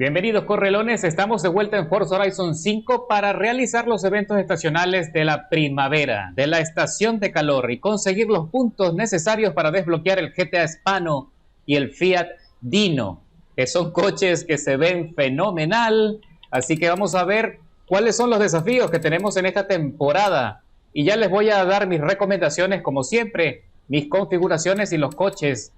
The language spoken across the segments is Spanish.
Bienvenidos correlones, estamos de vuelta en Forza Horizon 5 para realizar los eventos estacionales de la primavera, de la estación de calor y conseguir los puntos necesarios para desbloquear el GTA Spano y el Fiat Dino, que son coches que se ven fenomenal, así que vamos a ver cuáles son los desafíos que tenemos en esta temporada y ya les voy a dar mis recomendaciones como siempre, mis configuraciones y los coches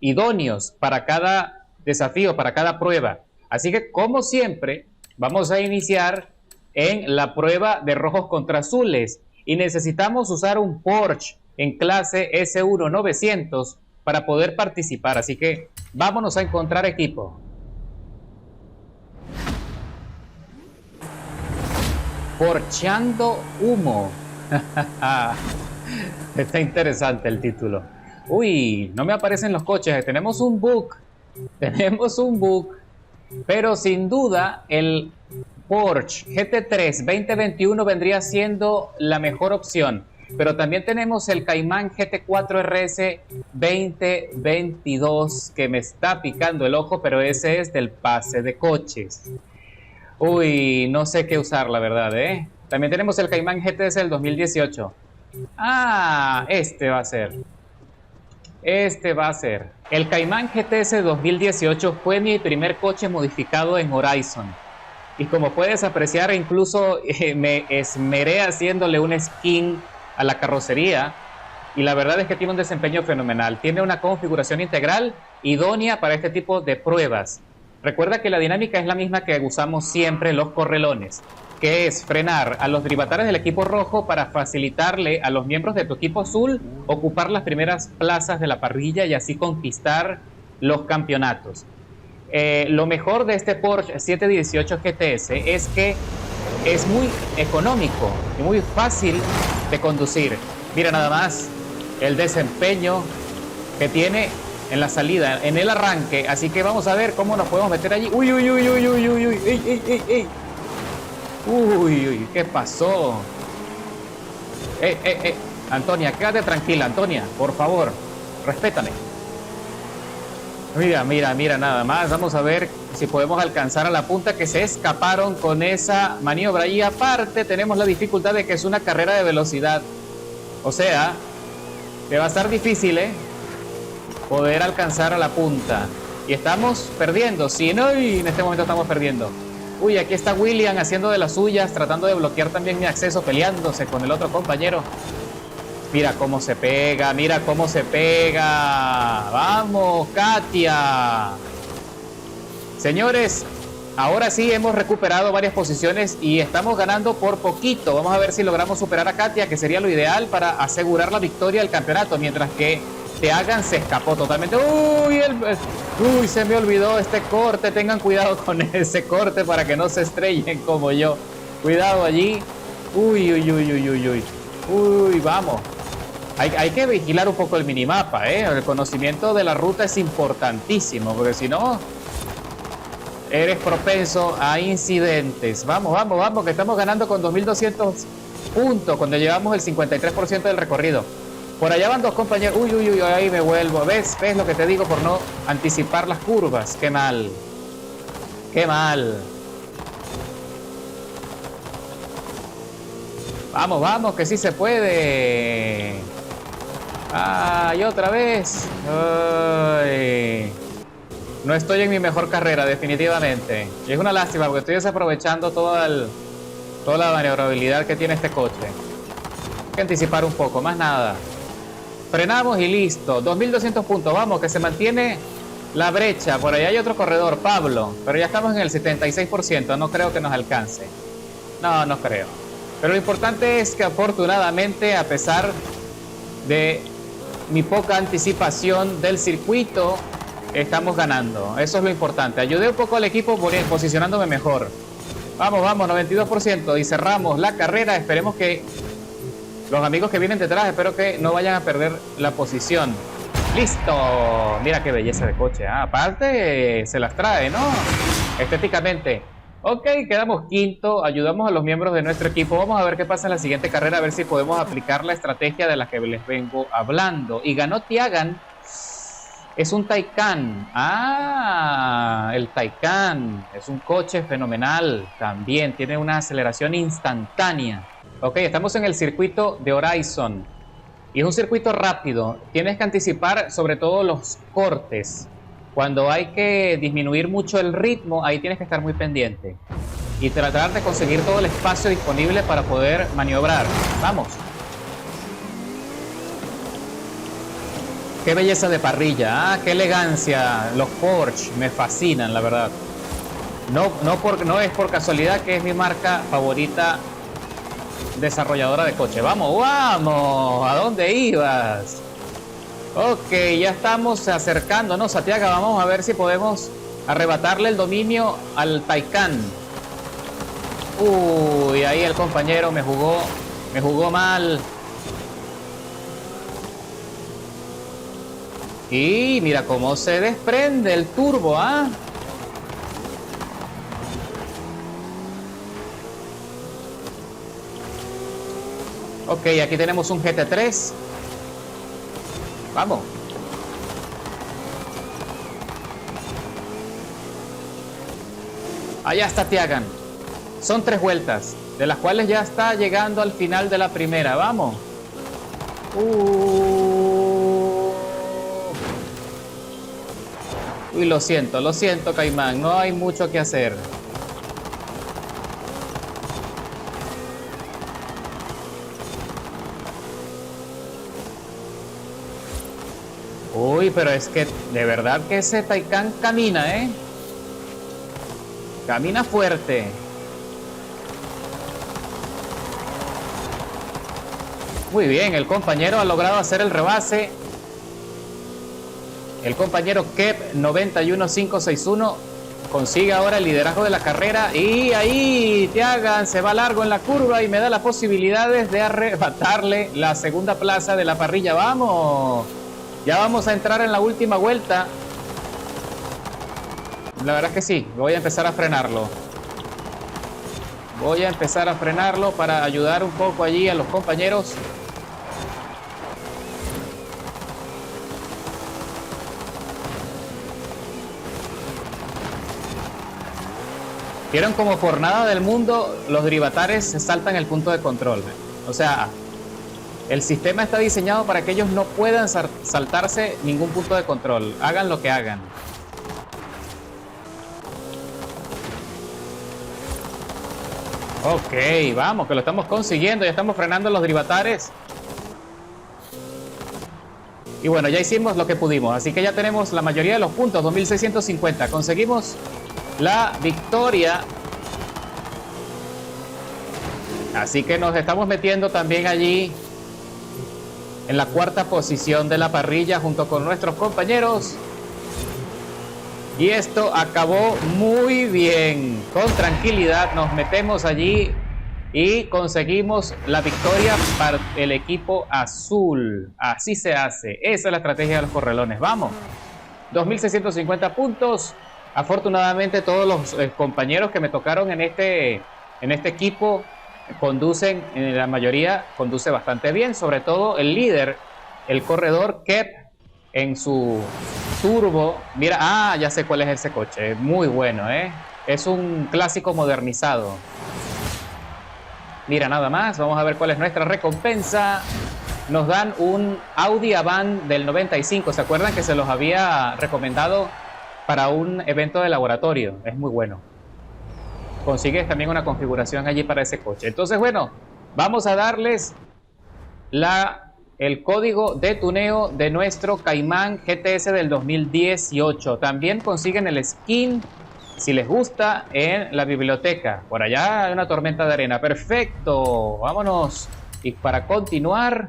idóneos para cada desafío, para cada prueba. Así que, como siempre, vamos a iniciar en la prueba de rojos contra azules. Y necesitamos usar un Porsche en clase S1 900 para poder participar. Así que, vámonos a encontrar equipo. Porcheando humo. Está interesante el título. Uy, no me aparecen los coches. Tenemos un bug. Tenemos un bug. Pero sin duda el Porsche GT3 2021 vendría siendo la mejor opción. Pero también tenemos el Cayman GT4 RS 2022 que me está picando el ojo, pero ese es del pase de coches. Uy, no sé qué usar, la verdad, ¿eh? También tenemos el Cayman GTS del 2018. Ah, este va a ser. Este va a ser. El Cayman GTS 2018 fue mi primer coche modificado en Horizon. Y como puedes apreciar, incluso me esmeré haciéndole un skin a la carrocería. Y la verdad es que tiene un desempeño fenomenal. Tiene una configuración integral idónea para este tipo de pruebas. Recuerda que la dinámica es la misma que usamos siempre los correlones, que es frenar a los drivatales del equipo rojo para facilitarle a los miembros de tu equipo azul ocupar las primeras plazas de la parrilla y así conquistar los campeonatos. Lo mejor de este Porsche 718 GTS es que es muy económico y muy fácil de conducir. Mira nada más el desempeño que tiene en la salida, en el arranque. Así que vamos a ver cómo nos podemos meter allí. Uy, uy, uy, uy, uy, uy, uy, ey, ey, ey, ey. Uy, uy, ¿qué pasó? Antonia, quédate tranquila, Antonia, por favor, respétame. Mira, mira, mira, nada más. Vamos a ver si podemos alcanzar a la punta, que se escaparon con esa maniobra. Y aparte tenemos la dificultad de que es una carrera de velocidad. O sea, que va a estar difícil, poder alcanzar a la punta. Y estamos perdiendo, si no, y en este momento estamos perdiendo. Uy, aquí está William haciendo de las suyas, tratando de bloquear también mi acceso, peleándose con el otro compañero. Mira cómo se pega, mira cómo se pega. ¡Vamos, Katia! Señores, ahora sí hemos recuperado varias posiciones y estamos ganando por poquito. Vamos a ver si logramos superar a Katia, que sería lo ideal para asegurar la victoria del campeonato, mientras que Te Hagan se escapó totalmente. Uy, se me olvidó este corte. Tengan cuidado con ese corte para que no se estrellen como yo. Cuidado allí. Uy, uy, uy, uy, uy, uy. Uy, vamos. Hay que vigilar un poco el minimapa, El conocimiento de la ruta es importantísimo, porque si no, eres propenso a incidentes. Vamos, vamos, vamos, que estamos ganando con 2200 puntos cuando llevamos el 53% del recorrido. Por allá van dos compañeros. Uy, uy, uy, ahí me vuelvo. ¿Ves lo que te digo por no anticipar las curvas? Qué mal. Qué mal. Vamos, vamos, que sí se puede. Y otra vez. Ay. No estoy en mi mejor carrera, definitivamente. Y es una lástima porque estoy desaprovechando toda la maniobrabilidad que tiene este coche. Hay que anticipar un poco, más nada. Frenamos y listo. 2200 puntos, vamos, que se mantiene la brecha. Por ahí hay otro corredor, Pablo. Pero ya estamos en el 76%, no creo que nos alcance. No, no creo. Pero lo importante es que afortunadamente, a pesar de mi poca anticipación del circuito, estamos ganando. Eso es lo importante. Ayudé un poco al equipo posicionándome mejor. Vamos, vamos, 92%. Y cerramos la carrera. Esperemos que los amigos que vienen detrás, espero que no vayan a perder la posición. ¡Listo! Mira qué belleza de coche. Aparte, se las trae, ¿no? Estéticamente. Ok, quedamos quinto. Ayudamos a los miembros de nuestro equipo. Vamos a ver qué pasa en la siguiente carrera. A ver si podemos aplicar la estrategia de la que les vengo hablando. Y ganó Te Hagan. Es un Taycan. Ah, el Taycan. Es un coche fenomenal. También tiene una aceleración instantánea. Ok, estamos en el circuito de Horizon. Y es un circuito rápido. Tienes que anticipar sobre todo los cortes. Cuando hay que disminuir mucho el ritmo, ahí tienes que estar muy pendiente. Y tratar de conseguir todo el espacio disponible para poder maniobrar. Vamos. Qué belleza de parrilla, qué elegancia. Los Porsche me fascinan, la verdad. No es por casualidad que es mi marca favorita desarrolladora de coche. Vamos, vamos. ¿A dónde ibas? Ok, ya estamos acercándonos, Santiago. Vamos a ver si podemos arrebatarle el dominio al Taycan. Uy, ahí el compañero me jugó mal. Y mira cómo se desprende el turbo, ¿ah? Ok, aquí tenemos un GT3. Vamos. Allá está Tiagan. Son 3 vueltas, de las cuales ya está llegando al final de la primera. Vamos. Uy, lo siento, Caimán. No hay mucho que hacer. Uy, pero es que de verdad que ese Taycan camina, ¿eh? Camina fuerte. Muy bien, el compañero ha logrado hacer el rebase. El compañero Kep 91561 consigue ahora el liderazgo de la carrera. Y ahí Tiagan se va largo en la curva y me da las posibilidades de arrebatarle la segunda plaza de la parrilla. ¡Vamos! Ya vamos a entrar en la última vuelta. La verdad es que sí, voy a empezar a frenarlo. Voy a empezar a frenarlo para ayudar un poco allí a los compañeros. Vieron como por nada del mundo los Drivatares se saltan el punto de control. O sea, el sistema está diseñado para que ellos no puedan saltarse ningún punto de control. Hagan lo que hagan. Ok, vamos, que lo estamos consiguiendo. Ya estamos frenando los Drivatares. Y bueno, ya hicimos lo que pudimos. Así que ya tenemos la mayoría de los puntos. 2650. Conseguimos la victoria. Así que nos estamos metiendo también allí en la cuarta posición de la parrilla junto con nuestros compañeros. Y esto acabó muy bien. Con tranquilidad nos metemos allí y conseguimos la victoria para el equipo azul. Así se hace. Esa es la estrategia de los correlones. Vamos. 2650 puntos. Afortunadamente todos los compañeros que me tocaron en este equipo conducen, la mayoría conduce bastante bien, sobre todo el líder, el corredor Kep en su turbo. Mira, ya sé cuál es ese coche, muy bueno, es un clásico modernizado. Mira, nada más, vamos a ver cuál es nuestra recompensa. Nos dan un Audi Avant del 95, ¿se acuerdan que se los había recomendado para un evento de laboratorio? Es muy bueno. Consigues también una configuración allí para ese coche. Entonces, bueno, vamos a darles el código de tuneo de nuestro Caimán GTS del 2018. También consiguen el skin, si les gusta, en la biblioteca. Por allá hay una tormenta de arena. Perfecto, vámonos. Y para continuar,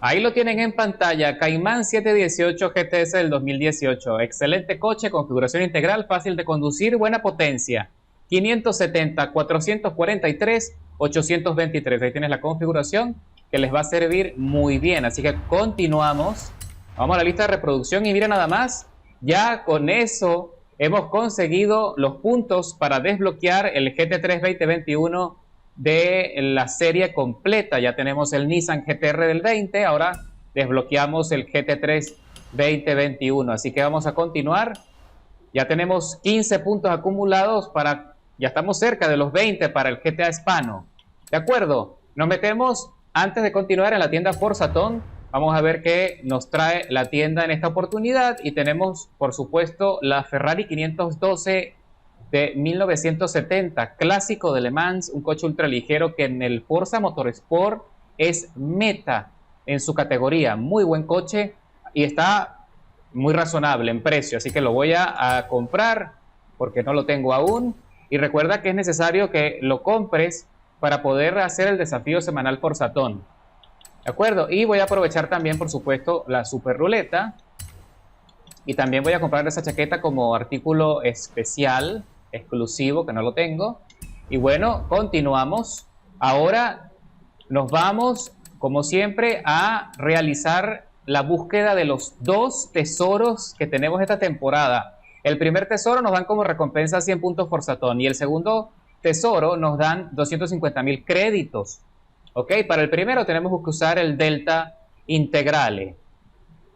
ahí lo tienen en pantalla, Caimán 718 GTS del 2018. Excelente coche, configuración integral, fácil de conducir, buena potencia. 570, 443, 823. Ahí tienes la configuración que les va a servir muy bien. Así que continuamos. Vamos a la lista de reproducción y mira nada más. Ya con eso hemos conseguido los puntos para desbloquear el GT3 2021 de la serie completa. Ya tenemos el Nissan GT-R del 20. Ahora desbloqueamos el GT3 2021. Así que vamos a continuar. Ya tenemos 15 puntos acumulados para... Ya estamos cerca de los 20 para el GTA Hispano. ¿De acuerdo? Nos metemos, antes de continuar, en la tienda Forzatón. Vamos a ver qué nos trae la tienda en esta oportunidad. Y tenemos, por supuesto, la Ferrari 512 de 1970, clásico de Le Mans, un coche ultraligero que en el Forza Motorsport es meta en su categoría. Muy buen coche y está muy razonable en precio, así que lo voy a comprar porque no lo tengo aún. Y recuerda que es necesario que lo compres para poder hacer el desafío semanal Forzatón. ¿De acuerdo? Y voy a aprovechar también, por supuesto, la super ruleta. Y también voy a comprar esa chaqueta como artículo especial, exclusivo, que no lo tengo. Y bueno, continuamos. Ahora nos vamos, como siempre, a realizar la búsqueda de los 2 tesoros que tenemos esta temporada. El primer tesoro nos dan como recompensa 100 puntos Forzatón y el segundo tesoro nos dan 250.000 créditos. ¿Ok? Para el primero tenemos que usar el Delta Integrale.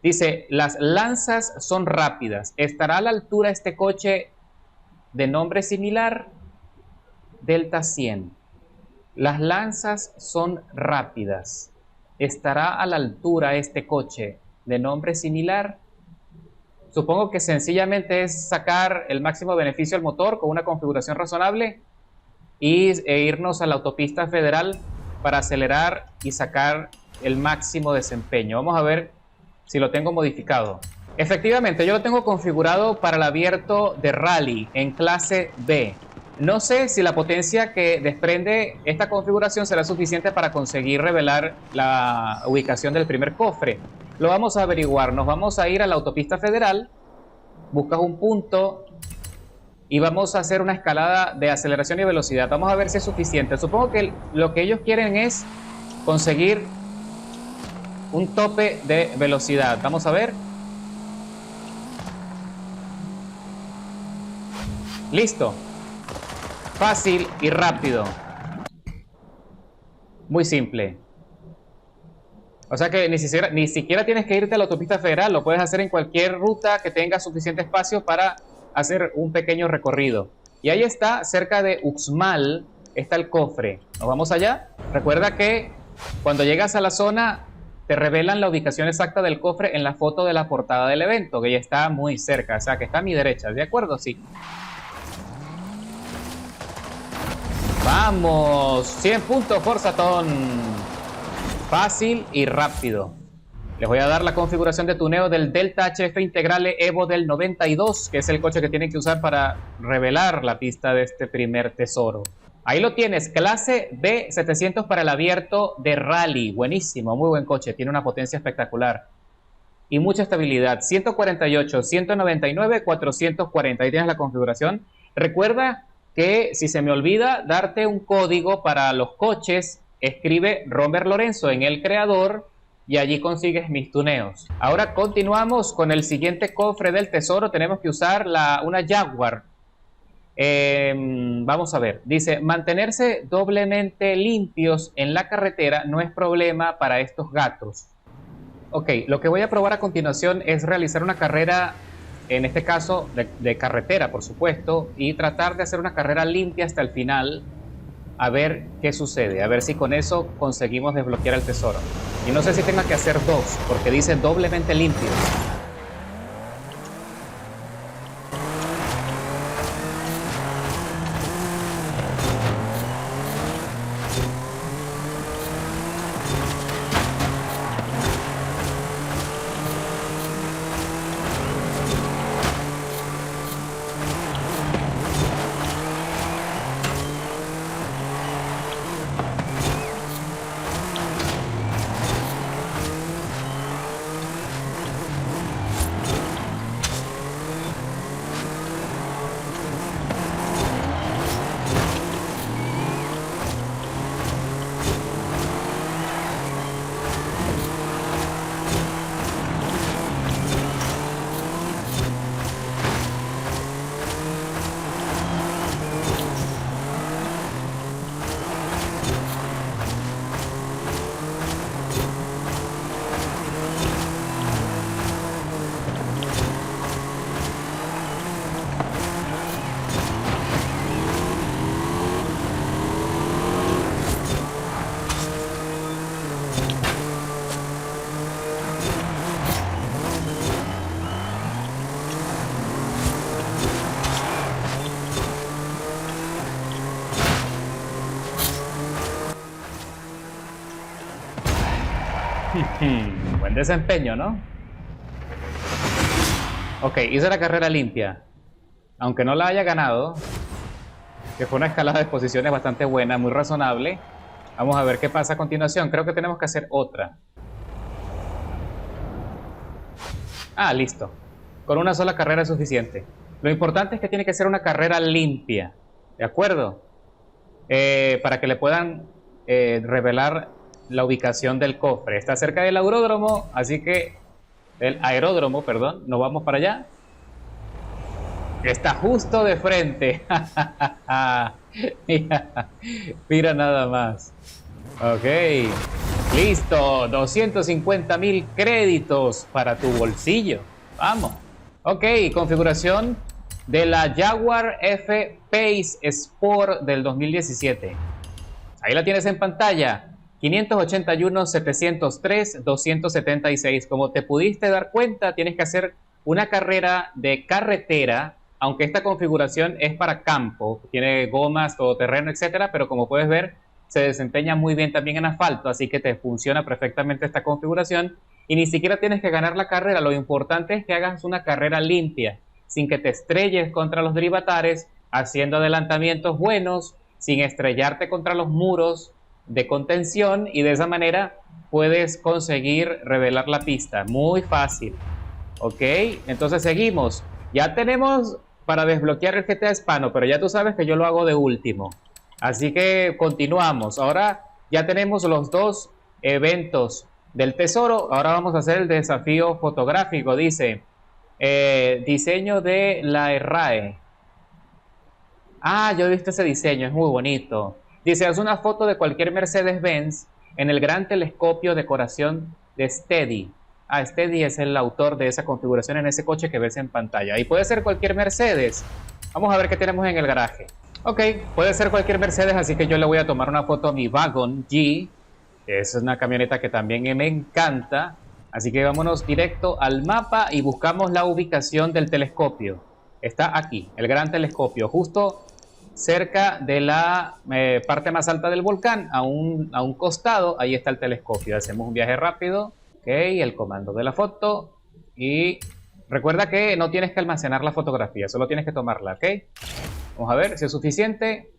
Dice, las lanzas son rápidas. ¿Estará a la altura este coche de nombre similar? Delta 100. Las lanzas son rápidas. ¿Estará a la altura este coche de nombre similar? Supongo que sencillamente es sacar el máximo beneficio al motor con una configuración razonable e irnos a la autopista federal para acelerar y sacar el máximo desempeño. Vamos a ver si lo tengo modificado. Efectivamente, yo lo tengo configurado para el abierto de rally en clase B. No sé si la potencia que desprende esta configuración será suficiente para conseguir revelar la ubicación del primer cofre. Lo vamos a averiguar. Nos vamos a ir a la autopista federal, buscas un punto y vamos a hacer una escalada de aceleración y velocidad. Vamos a ver si es suficiente. Supongo que lo que ellos quieren es conseguir un tope de velocidad. Vamos a ver. Listo. Fácil y rápido. Muy simple. O sea que ni siquiera tienes que irte a la autopista federal. Lo puedes hacer en cualquier ruta que tenga suficiente espacio para hacer un pequeño recorrido. Y ahí está, cerca de Uxmal, está el cofre. Nos vamos allá. Recuerda que cuando llegas a la zona te revelan la ubicación exacta del cofre en la foto de la portada del evento, que ya está muy cerca, o sea que está a mi derecha. ¿De acuerdo? Sí. Vamos, 100 puntos Forzatón. Fácil y rápido. Les voy a dar la configuración de tuneo del Delta HF Integrale Evo del 92, que es el coche que tienen que usar para revelar la pista de este primer tesoro. Ahí lo tienes, clase B700 para el abierto de rally. Buenísimo, muy buen coche, tiene una potencia espectacular. Y mucha estabilidad, 148, 199, 440. Ahí tienes la configuración. Recuerda que si se me olvida darte un código para los coches, escribe Romer Lorenzo en el creador y allí consigues mis tuneos. Ahora continuamos con el siguiente cofre del tesoro. Tenemos que usar una Jaguar. Vamos a ver. Dice, mantenerse doblemente limpios en la carretera no es problema para estos gatos. Ok, lo que voy a probar a continuación es realizar una carrera, en este caso de carretera, por supuesto, y tratar de hacer una carrera limpia hasta el final, a ver qué sucede, a ver si con eso conseguimos desbloquear el tesoro. Y no sé si tenga que hacer 2, porque dice doblemente limpios. Buen desempeño, ¿no? Ok, hice la carrera limpia. Aunque no la haya ganado, que fue una escalada de posiciones bastante buena, muy razonable. Vamos a ver qué pasa a continuación. Creo que tenemos que hacer otra. Ah, listo. Con una sola carrera es suficiente. Lo importante es que tiene que ser una carrera limpia. ¿De acuerdo? Para que le puedan revelar la ubicación del cofre. Está cerca del aeródromo, así que... El aeródromo, perdón. Nos vamos para allá. Está justo de frente. Mira, mira nada más. Ok. Listo. 250.000 créditos para tu bolsillo. Vamos. Ok. Configuración de la Jaguar F-Pace Sport del 2017. Ahí la tienes en pantalla. 581, 703, 276. Como te pudiste dar cuenta, tienes que hacer una carrera de carretera, aunque esta configuración es para campo, tiene gomas, todoterreno, etcétera, pero como puedes ver, se desempeña muy bien también en asfalto, así que te funciona perfectamente esta configuración y ni siquiera tienes que ganar la carrera. Lo importante es que hagas una carrera limpia, sin que te estrelles contra los derivatares, haciendo adelantamientos buenos, sin estrellarte contra los muros de contención, y de esa manera puedes conseguir revelar la pista. Muy fácil. Ok, entonces seguimos. Ya tenemos para desbloquear el GTA Hispano, pero ya tú sabes que yo lo hago de último. Así que continuamos. Ahora ya tenemos los dos eventos del tesoro. Ahora vamos a hacer el desafío fotográfico. Dice, diseño de la RAE. Ah, yo he visto ese diseño, es muy bonito. Dice, haz una foto de cualquier Mercedes-Benz en el gran telescopio decoración de Steady. Ah, Steady es el autor de esa configuración en ese coche que ves en pantalla. Y puede ser cualquier Mercedes. Vamos a ver qué tenemos en el garaje. Ok, puede ser cualquier Mercedes, así que yo le voy a tomar una foto a mi Wagon G. Es una camioneta que también me encanta. Así que vámonos directo al mapa y buscamos la ubicación del telescopio. Está aquí, el gran telescopio, justo cerca de la parte más alta del volcán, a un costado. Ahí está el telescopio. Hacemos un viaje rápido. Ok, el comando de la foto. Y recuerda que no tienes que almacenar la fotografía, solo tienes que tomarla, ¿ok? Vamos a ver si es suficiente.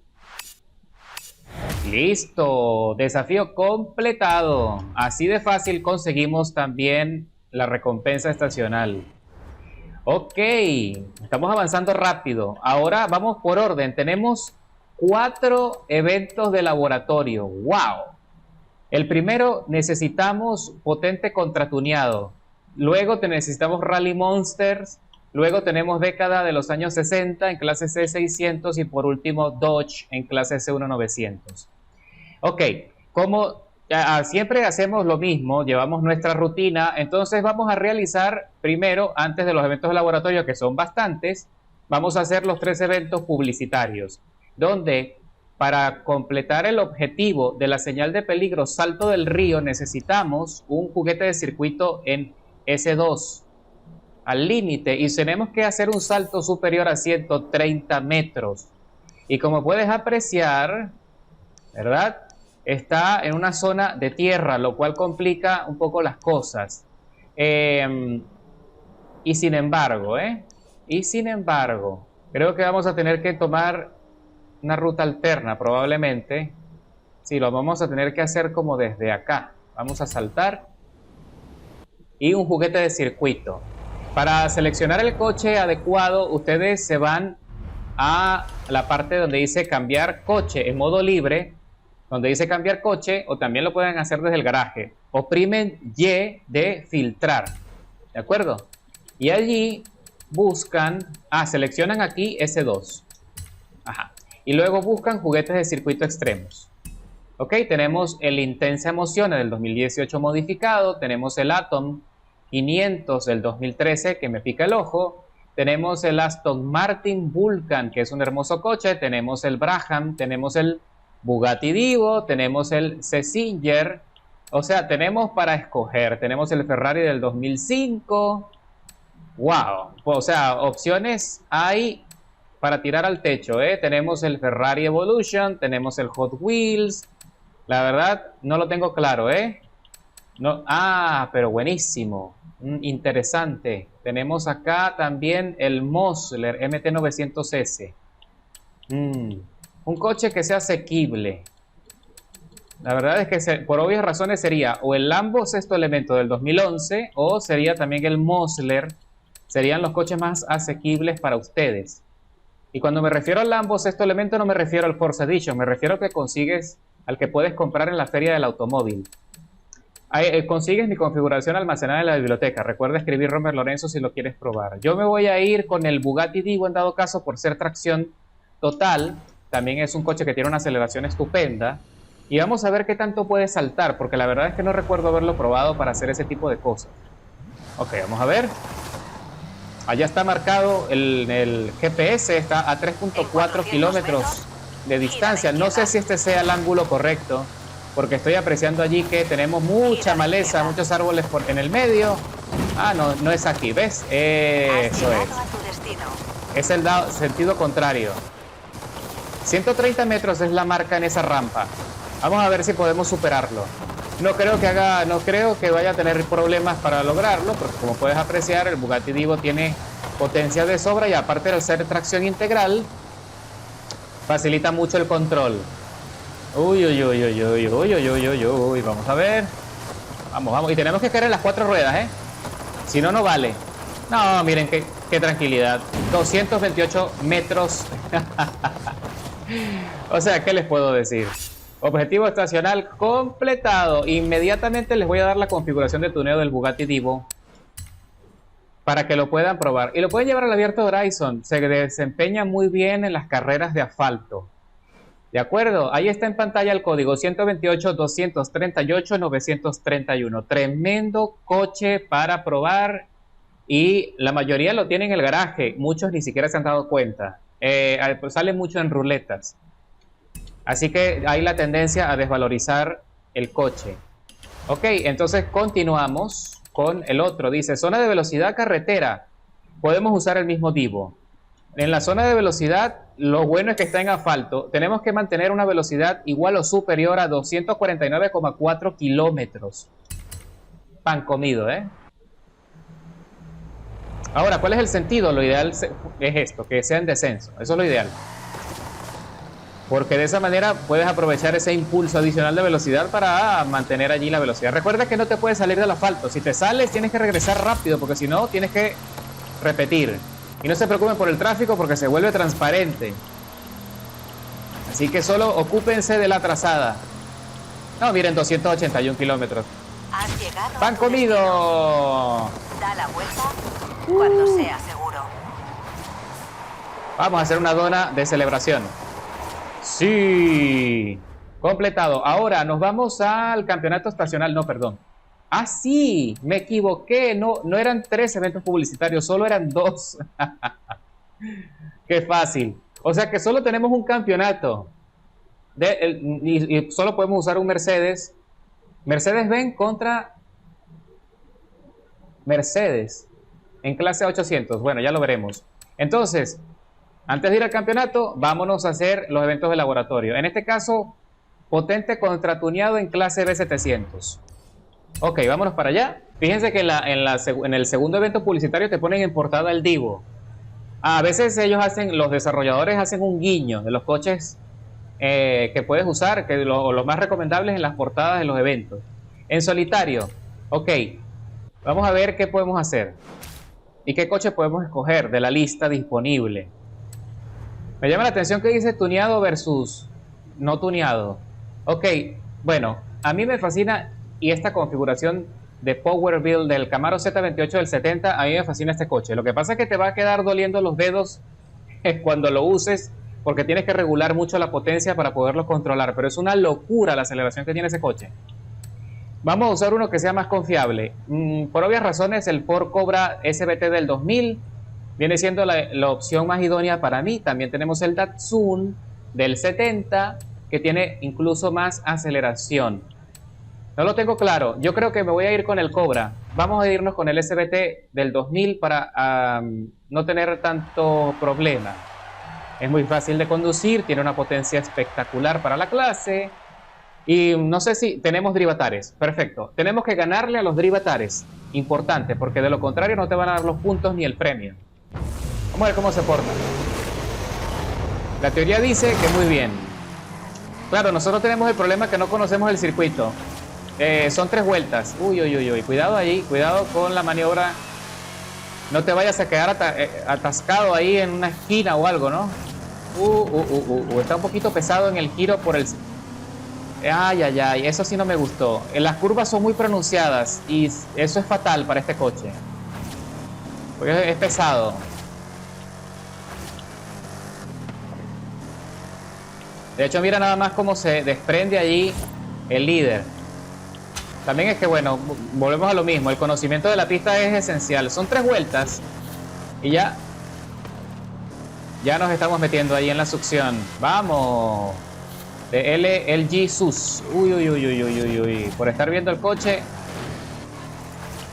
Listo, desafío completado. Así de fácil conseguimos también la recompensa estacional. Ok, estamos avanzando rápido. Ahora vamos por orden. Tenemos 4 eventos de laboratorio. ¡Wow! El primero, necesitamos potente contratuneado. Luego necesitamos Rally Monsters. Luego tenemos década de los años 60 en clase C600. Y por último, Dodge en clase C1900. Ok, como siempre hacemos lo mismo, llevamos nuestra rutina, entonces vamos a realizar primero, antes de los eventos de laboratorio, que son bastantes, vamos a hacer los 3 eventos publicitarios, donde para completar el objetivo de la señal de peligro Salto del Río necesitamos un juguete de circuito en S2 al límite y tenemos que hacer un salto superior a 130 metros. Y como puedes apreciar, ¿verdad? Está en una zona de tierra, lo cual complica un poco las cosas. Y sin embargo, creo que vamos a tener que tomar una ruta alterna, probablemente. Sí, lo vamos a tener que hacer como desde acá. Vamos a saltar. Y un juguete de circuito. Para seleccionar el coche adecuado, ustedes se van a la parte donde dice cambiar coche en modo libre, donde dice cambiar coche, o también lo pueden hacer desde el garaje. Oprimen Y de filtrar, ¿de acuerdo? Y allí buscan, seleccionan aquí S2. Ajá. Y luego buscan juguetes de circuito extremos. Ok, tenemos el Intensa Emociones del 2018 modificado, tenemos el Atom 500 del 2013 que me pica el ojo, tenemos el Aston Martin Vulcan, que es un hermoso coche, tenemos el Brabham, tenemos el Bugatti Divo, tenemos el Cessinger, o sea, tenemos para escoger, tenemos el Ferrari del 2005, wow, o sea, opciones hay para tirar al techo, tenemos el Ferrari Evolution, tenemos el Hot Wheels, la verdad no lo tengo claro, No, pero buenísimo. Interesante. Tenemos acá también el Mosler MT900S. Un coche que sea asequible. La verdad es que por obvias razones sería o el Lambo sexto elemento del 2011 o sería también el Mosler. Serían los coches más asequibles para ustedes. Y cuando me refiero al Lambo sexto elemento no me refiero al Force Edition, me refiero al que consigues, al que puedes comprar en la feria del automóvil. Ahí, consigues mi configuración almacenada en la biblioteca. Recuerda escribir Romer Lorenzo si lo quieres probar. Yo me voy a ir con el Bugatti Divo en dado caso por ser tracción total. También es un coche que tiene una aceleración estupenda. Y vamos a ver qué tanto puede saltar, porque la verdad es que no recuerdo haberlo probado para hacer ese tipo de cosas. Ok, vamos a ver. Allá está marcado el GPS, está a 3.4 kilómetros de distancia. No sé si este sea el ángulo correcto, porque estoy apreciando allí que tenemos mucha maleza, muchos árboles en el medio. No es aquí, ¿ves? Eso es. Es el sentido contrario. 130 metros es la marca en esa rampa. Vamos a ver si podemos superarlo. No creo que vaya a tener problemas para lograrlo, porque como puedes apreciar, el Bugatti Divo tiene potencia de sobra y aparte de ser tracción integral, facilita mucho el control. Uy, vamos a ver. Vamos. Y tenemos que caer en las 4 ruedas, ¿eh? Si no, no vale. No, miren qué tranquilidad. 228 metros. O sea, ¿qué les puedo decir? Objetivo estacional completado. Inmediatamente les voy a dar la configuración de tuneo del Bugatti Divo para que lo puedan probar. Y lo pueden llevar al abierto Horizon. Se desempeña muy bien en las carreras de asfalto. ¿De acuerdo? Ahí está en pantalla el código 128-238-931. Tremendo coche para probar. Y la mayoría lo tienen en el garaje. Muchos ni siquiera se han dado cuenta. Sale mucho en ruletas. Así que hay la tendencia a desvalorizar el coche. Ok, entonces continuamos con el otro. Dice, zona de velocidad carretera. Podemos usar el mismo Divo. En la zona de velocidad, lo bueno es que está en asfalto. Tenemos que mantener una velocidad igual o superior a 249,4 kilómetros. Pan comido, ¿eh? Ahora, ¿cuál es el sentido? Lo ideal es esto, que sea en descenso. Eso es lo ideal. Porque de esa manera puedes aprovechar ese impulso adicional de velocidad para mantener allí la velocidad. Recuerda que no te puedes salir del asfalto. Si te sales, tienes que regresar rápido, porque si no, tienes que repetir. Y no se preocupen por el tráfico, porque se vuelve transparente. Así que solo ocúpense de la trazada. No, miren, 281 kilómetros. ¡Pan comido! Da la vuelta cuando sea seguro. Vamos a hacer una dona de celebración. Sí, completado. Ahora nos vamos al campeonato estacional. No, perdón. Sí, me equivoqué. No eran 3 eventos publicitarios, solo eran 2. Qué fácil. O sea que solo tenemos un campeonato. Y solo podemos usar un Mercedes. Mercedes-Benz contra Mercedes en clase 800. Bueno, ya lo veremos. Entonces, antes de ir al campeonato, vámonos a hacer los eventos de laboratorio. En este caso, potente contra tuneado en clase B700. Ok, vámonos para allá. Fíjense que en el segundo evento publicitario te ponen en portada el Divo. A veces los desarrolladores hacen un guiño de los coches que puedes usar, que los más recomendables en las portadas de los eventos. En solitario, ok, vamos a ver qué podemos hacer y qué coche podemos escoger de la lista disponible. Me llama la atención que dice tuneado versus no tuneado. Ok, bueno, a mí me fascina y esta configuración de Power Build del Camaro Z28 del 70, a mí me fascina este coche. Lo que pasa es que te va a quedar doliendo los dedos cuando lo uses, porque tienes que regular mucho la potencia para poderlo controlar, pero es una locura la aceleración que tiene ese coche. Vamos a usar uno que sea más confiable. Por obvias razones, el Ford Cobra SBT del 2000 viene siendo la opción más idónea para mí. También tenemos el Datsun del 70, que tiene incluso más aceleración. No lo tengo claro. Yo creo que me voy a ir con el Cobra. Vamos a irnos con el SBT del 2000 para no tener tanto problema. Es muy fácil de conducir, tiene una potencia espectacular para la clase. Y no sé si tenemos drivatares. Perfecto. Tenemos que ganarle a los drivatares. Importante, porque de lo contrario no te van a dar los puntos ni el premio. Vamos a ver cómo se porta. La teoría dice que muy bien. Claro, nosotros tenemos el problema que no conocemos el circuito. Son 3 vueltas. Uy, uy, uy, uy. Cuidado ahí. Cuidado con la maniobra. No te vayas a quedar atascado ahí en una esquina o algo, ¿no? Está un poquito pesado en el giro por el... Ay, ay, ay. Eso sí no me gustó. Las curvas son muy pronunciadas y eso es fatal para este coche. Porque es pesado. De hecho, mira nada más cómo se desprende allí el líder. También es que, bueno, volvemos a lo mismo. El conocimiento de la pista es esencial. Son 3 vueltas y ya nos estamos metiendo ahí en la succión. ¡Vamos! De LG SUS. Uy, uy, uy, uy, uy, uy, uy. Por estar viendo el coche,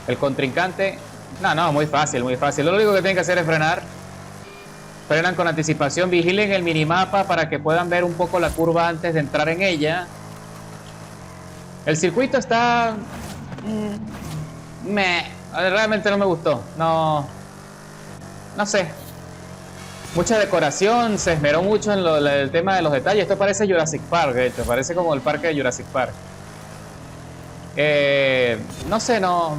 el contrincante... No, muy fácil, muy fácil. Lo único que tienen que hacer es frenar. Frenan con anticipación. Vigilen el minimapa para que puedan ver un poco la curva antes de entrar en ella. El circuito está... realmente no me gustó. No sé. Mucha decoración, se esmeró mucho en el tema de los detalles. Esto parece Jurassic Park, de hecho. Parece como el parque de Jurassic Park. No sé, no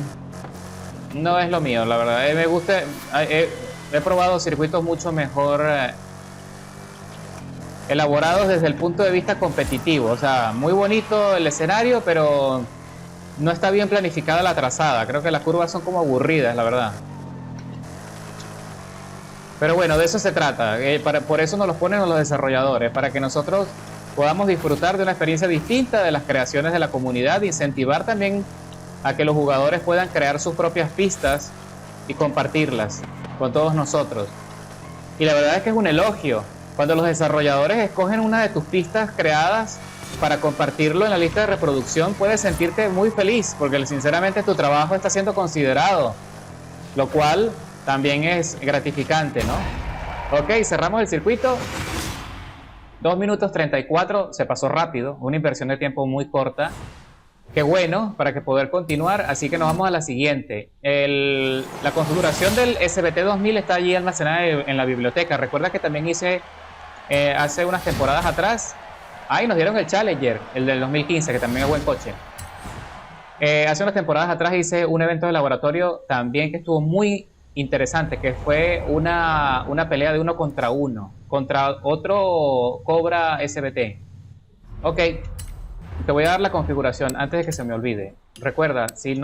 es lo mío, la verdad. Me gusta... He probado circuitos mucho mejor... elaborados desde el punto de vista competitivo. O sea, muy bonito el escenario, pero no está bien planificada la trazada. Creo que las curvas son como aburridas, la verdad. Pero bueno, de eso se trata. Por eso nos los ponen los desarrolladores, para que nosotros podamos disfrutar de una experiencia distinta de las creaciones de la comunidad, incentivar también a que los jugadores puedan crear sus propias pistas y compartirlas con todos nosotros. Y la verdad es que es un elogio cuando los desarrolladores escogen una de tus pistas creadas para compartirlo en la lista de reproducción. Puedes sentirte muy feliz porque sinceramente tu trabajo está siendo considerado, lo cual también es gratificante, ¿no? Ok, cerramos el circuito. 2 minutos 34, se pasó rápido, una inversión de tiempo muy corta. Qué bueno para que poder continuar, así que nos vamos a la siguiente. La configuración del SBT 2000 está allí almacenada en la biblioteca. Recuerda que también hice hace unas temporadas atrás. Ahí nos dieron el Challenger, el del 2015, que también es buen coche. Hace unas temporadas atrás hice un evento de laboratorio también que estuvo muy interesante, que fue una pelea de 1 contra 1 contra otro Cobra SBT. Ok, te voy a dar la configuración antes de que se me olvide. Recuerda, si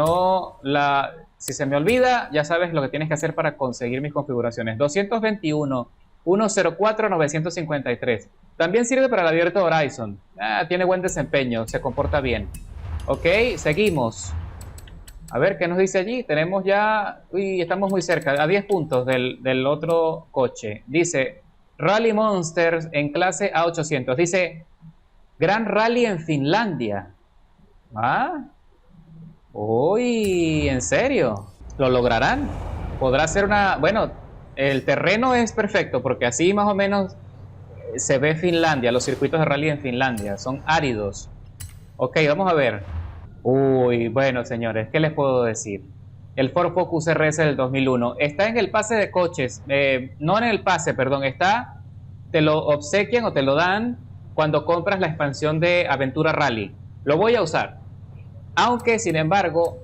se me olvida, ya sabes lo que tienes que hacer para conseguir mis configuraciones. 221.104.953. También sirve para el abierto Horizon. Tiene buen desempeño, se comporta bien. Ok, seguimos. A ver, ¿qué nos dice allí? Tenemos ya... Uy, estamos muy cerca, a 10 puntos del otro coche. Dice, Rally Monsters en clase A800. Dice, Gran Rally en Finlandia. Uy, ¿en serio? ¿Lo lograrán? ¿Podrá ser una...? Bueno, el terreno es perfecto porque así más o menos se ve Finlandia, los circuitos de rally en Finlandia. Son áridos. Ok, vamos a ver. Uy, bueno, señores, ¿qué les puedo decir? El Ford Focus RS del 2001 está en el pase de coches, no en el pase, perdón, te lo obsequian o te lo dan cuando compras la expansión de Aventura Rally. Lo voy a usar, aunque sin embargo,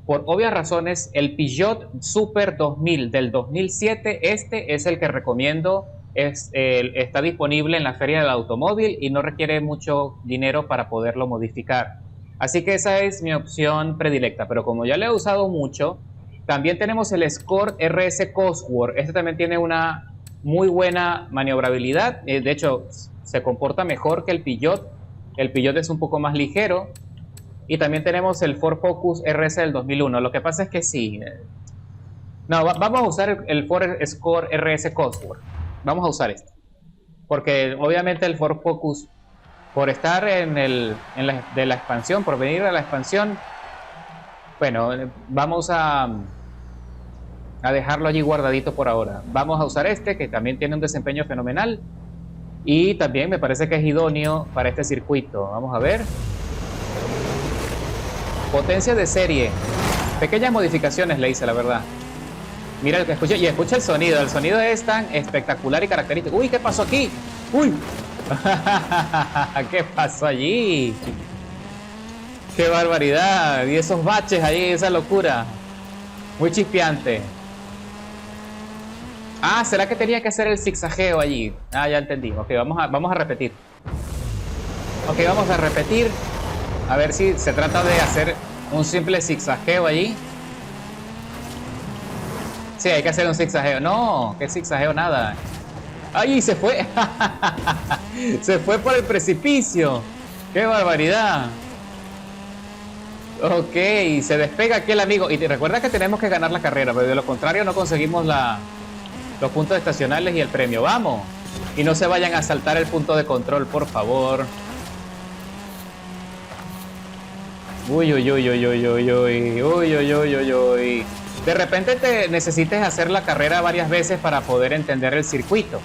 por obvias razones, el Peugeot Super 2000 del 2007, este es el que recomiendo. Está disponible en la feria del automóvil y no requiere mucho dinero para poderlo modificar. Así que esa es mi opción predilecta, pero como ya lo he usado mucho, también tenemos el Escort RS Cosworth. Este también tiene una muy buena maniobrabilidad, de hecho se comporta mejor que el Peugeot. El Peugeot es un poco más ligero. Y también tenemos el Ford Focus RS del 2001. Lo que pasa es que sí. No, vamos a usar el Ford Escort RS Cosworth. Vamos a usar este. Porque obviamente el Ford Focus, por estar de la expansión, por venir a la expansión, bueno, vamos a dejarlo allí guardadito por ahora. Vamos a usar este, que también tiene un desempeño fenomenal. Y también me parece que es idóneo para este circuito. Vamos a ver. Potencia de serie. Pequeñas modificaciones le hice, la verdad. Mira el que escuché. Y escucha el sonido. El sonido es tan espectacular y característico. Uy, ¿qué pasó aquí? Uy. ¿Qué pasó allí? Qué barbaridad. Y esos baches ahí, esa locura. Muy chispeante. Ah, ¿será que tenía que hacer el zigzagueo allí? Ah, ya entendí. Ok, vamos a repetir. Ok, vamos a repetir. A ver si se trata de hacer un simple zigzagueo allí. Sí, hay que hacer un zigzagueo. No, ¿qué zigzagueo? Nada. ¡Ay, se fue! Se fue por el precipicio. ¡Qué barbaridad! Ok, se despega aquí el amigo. Y recuerda que tenemos que ganar la carrera, pero de lo contrario no conseguimos los puntos estacionales y el premio. ¡Vamos! Y no se vayan a saltar el punto de control, por favor. Uy, uy, uy, uy, uy, uy, uy, uy, uy, uy, uy, uy. De repente te necesites hacer la carrera varias veces para poder entender el circuito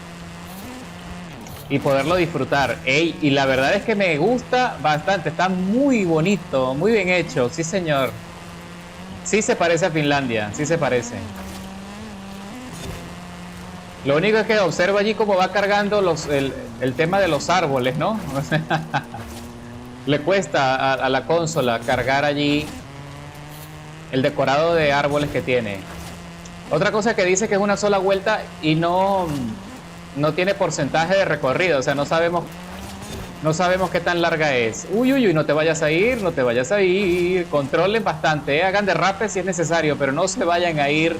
y poderlo disfrutar. Ey, y la verdad es que me gusta bastante. Está muy bonito, muy bien hecho. Sí, señor. Sí se parece a Finlandia, sí se parece. Lo único es que observo allí cómo va cargando el tema de los árboles, ¿no? Le cuesta a la consola cargar allí el decorado de árboles que tiene. Otra cosa que dice que es una sola vuelta y no tiene porcentaje de recorrido. O sea, no sabemos qué tan larga es. Uy, uy, uy, no te vayas a ir, no te vayas a ir. Controlen bastante, hagan derrape si es necesario, pero no se vayan a ir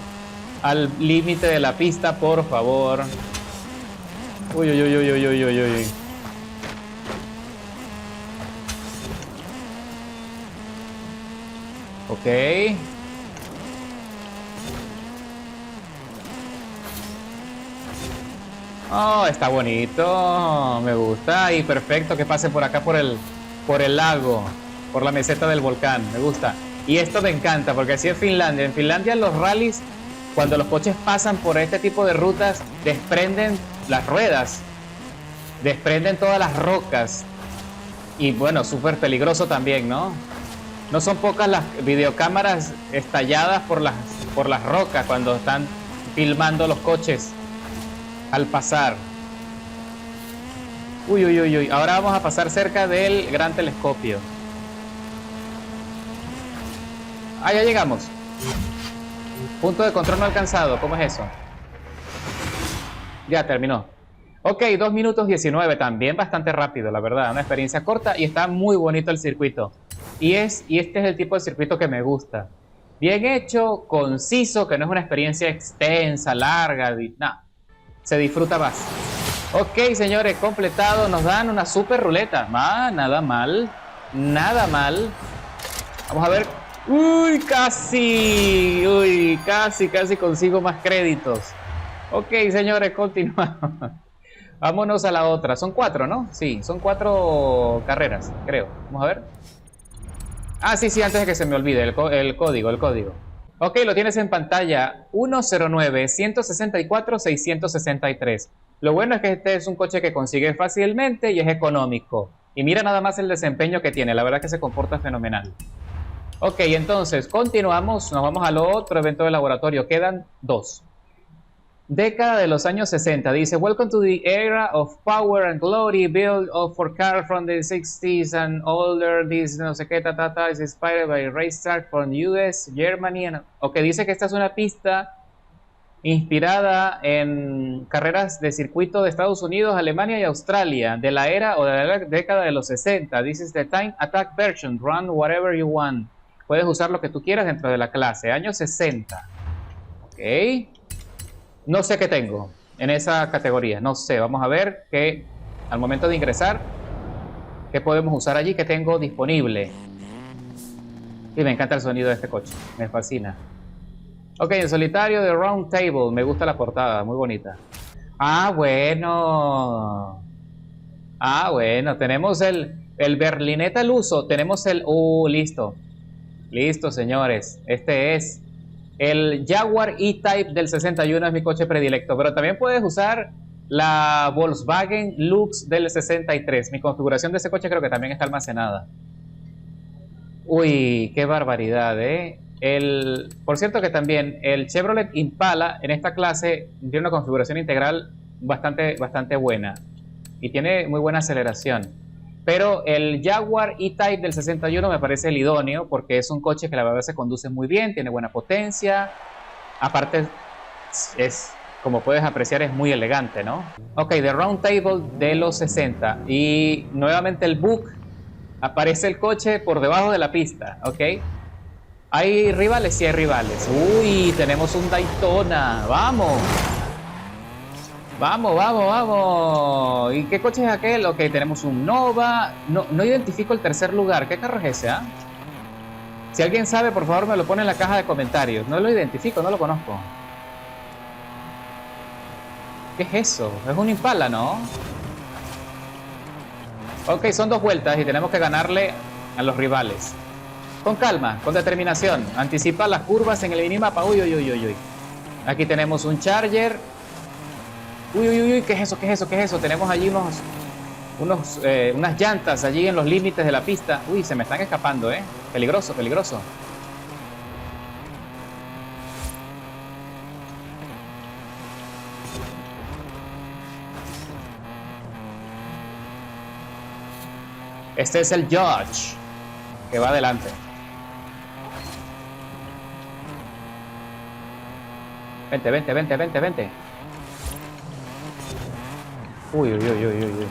al límite de la pista, por favor. Uy, uy, uy, uy, uy, uy, uy, uy. Ok. Oh, está bonito. Me gusta. Y perfecto que pase por acá por el lago, por la meseta del volcán. Me gusta. Y esto me encanta porque así es Finlandia. En Finlandia los rallies, cuando los coches pasan por este tipo de rutas, desprenden las ruedas, desprenden todas las rocas. Y bueno, súper peligroso también, ¿no? No son pocas las videocámaras estalladas por las rocas cuando están filmando los coches al pasar. Uy, uy, uy, uy. Ahora vamos a pasar cerca del gran telescopio. Ah, ya llegamos. Punto de control no alcanzado. ¿Cómo es eso? Ya terminó. Ok, 2 minutos 19. También bastante rápido, la verdad. Una experiencia corta y está muy bonito el circuito. Y este es el tipo de circuito que me gusta. Bien hecho, conciso, que no es una experiencia extensa, larga. No, se disfruta más. Ok, señores, completado. Nos dan una super ruleta. Nada mal. Nada mal. Vamos a ver. Uy, casi. Uy, casi consigo más créditos. Ok, señores, continuamos. Vámonos a la otra. Son 4, ¿no? Sí, son 4 carreras, creo. Vamos a ver. Ah, sí, antes de que se me olvide, el código. Ok, lo tienes en pantalla. 109-164-663. Lo bueno es que este es un coche que consigues fácilmente y es económico. Y mira nada más el desempeño que tiene. La verdad que se comporta fenomenal. Ok, entonces continuamos. Nos vamos al otro evento de laboratorio. Quedan 2. Década de los años 60. Dice, welcome to the era of power and glory built for cars from the 60s and older. This no sé qué, is inspired by racetrack from US, Germany. Ok, dice que esta es una pista inspirada en carreras de circuito de Estados Unidos, Alemania y Australia, de la era o de la década de los 60. This is the time attack version. Run whatever you want. Puedes usar lo que tú quieras dentro de la clase. Años 60. Ok. No sé qué tengo en esa categoría, no sé. Vamos a ver que al momento de ingresar, qué podemos usar allí, que tengo disponible. Y me encanta el sonido de este coche, me fascina. Ok, en solitario de Round Table, me gusta la portada, muy bonita. Ah, bueno. Tenemos el berlineta al uso, tenemos el... listo. Listo, señores. Este es... El Jaguar E-Type del 61 es mi coche predilecto, pero también puedes usar la Volkswagen Lux del 63. Mi configuración de ese coche creo que también está almacenada. Uy, qué barbaridad, ¿eh? Por cierto que también el Chevrolet Impala en esta clase tiene una configuración integral bastante buena y tiene muy buena aceleración. Pero el Jaguar E-Type del 61 me parece el idóneo porque es un coche que la verdad se conduce muy bien, tiene buena potencia. Aparte, como puedes apreciar, es muy elegante, ¿no? Ok, The Round Table de los 60. Y nuevamente el Book. Aparece el coche por debajo de la pista, ¿ok? ¿Hay rivales? Sí hay rivales. Uy, tenemos un Daytona. ¡Vamos! ¡Vamos, vamos, vamos! ¿Y qué coche es aquel? Ok, tenemos un Nova. No identifico el tercer lugar. ¿Qué carro es ese, ah? Si alguien sabe, por favor me lo pone en la caja de comentarios. No lo identifico, no lo conozco. ¿Qué es eso? Es un Impala, ¿no? Ok, son 2 vueltas y tenemos que ganarle a los rivales. Con calma, con determinación. Anticipa las curvas en el minimapa. Uy, uy, uy, uy, uy. Aquí tenemos un Charger. Uy, uy, uy, ¿qué es eso? ¿Qué es eso? ¿Qué es eso? Tenemos allí unas llantas allí en los límites de la pista. Uy, se me están escapando, ¿eh? Peligroso, peligroso. Este es el George, que va adelante. Vente, vente, vente, vente, vente. Uy, uy, uy, uy, uy.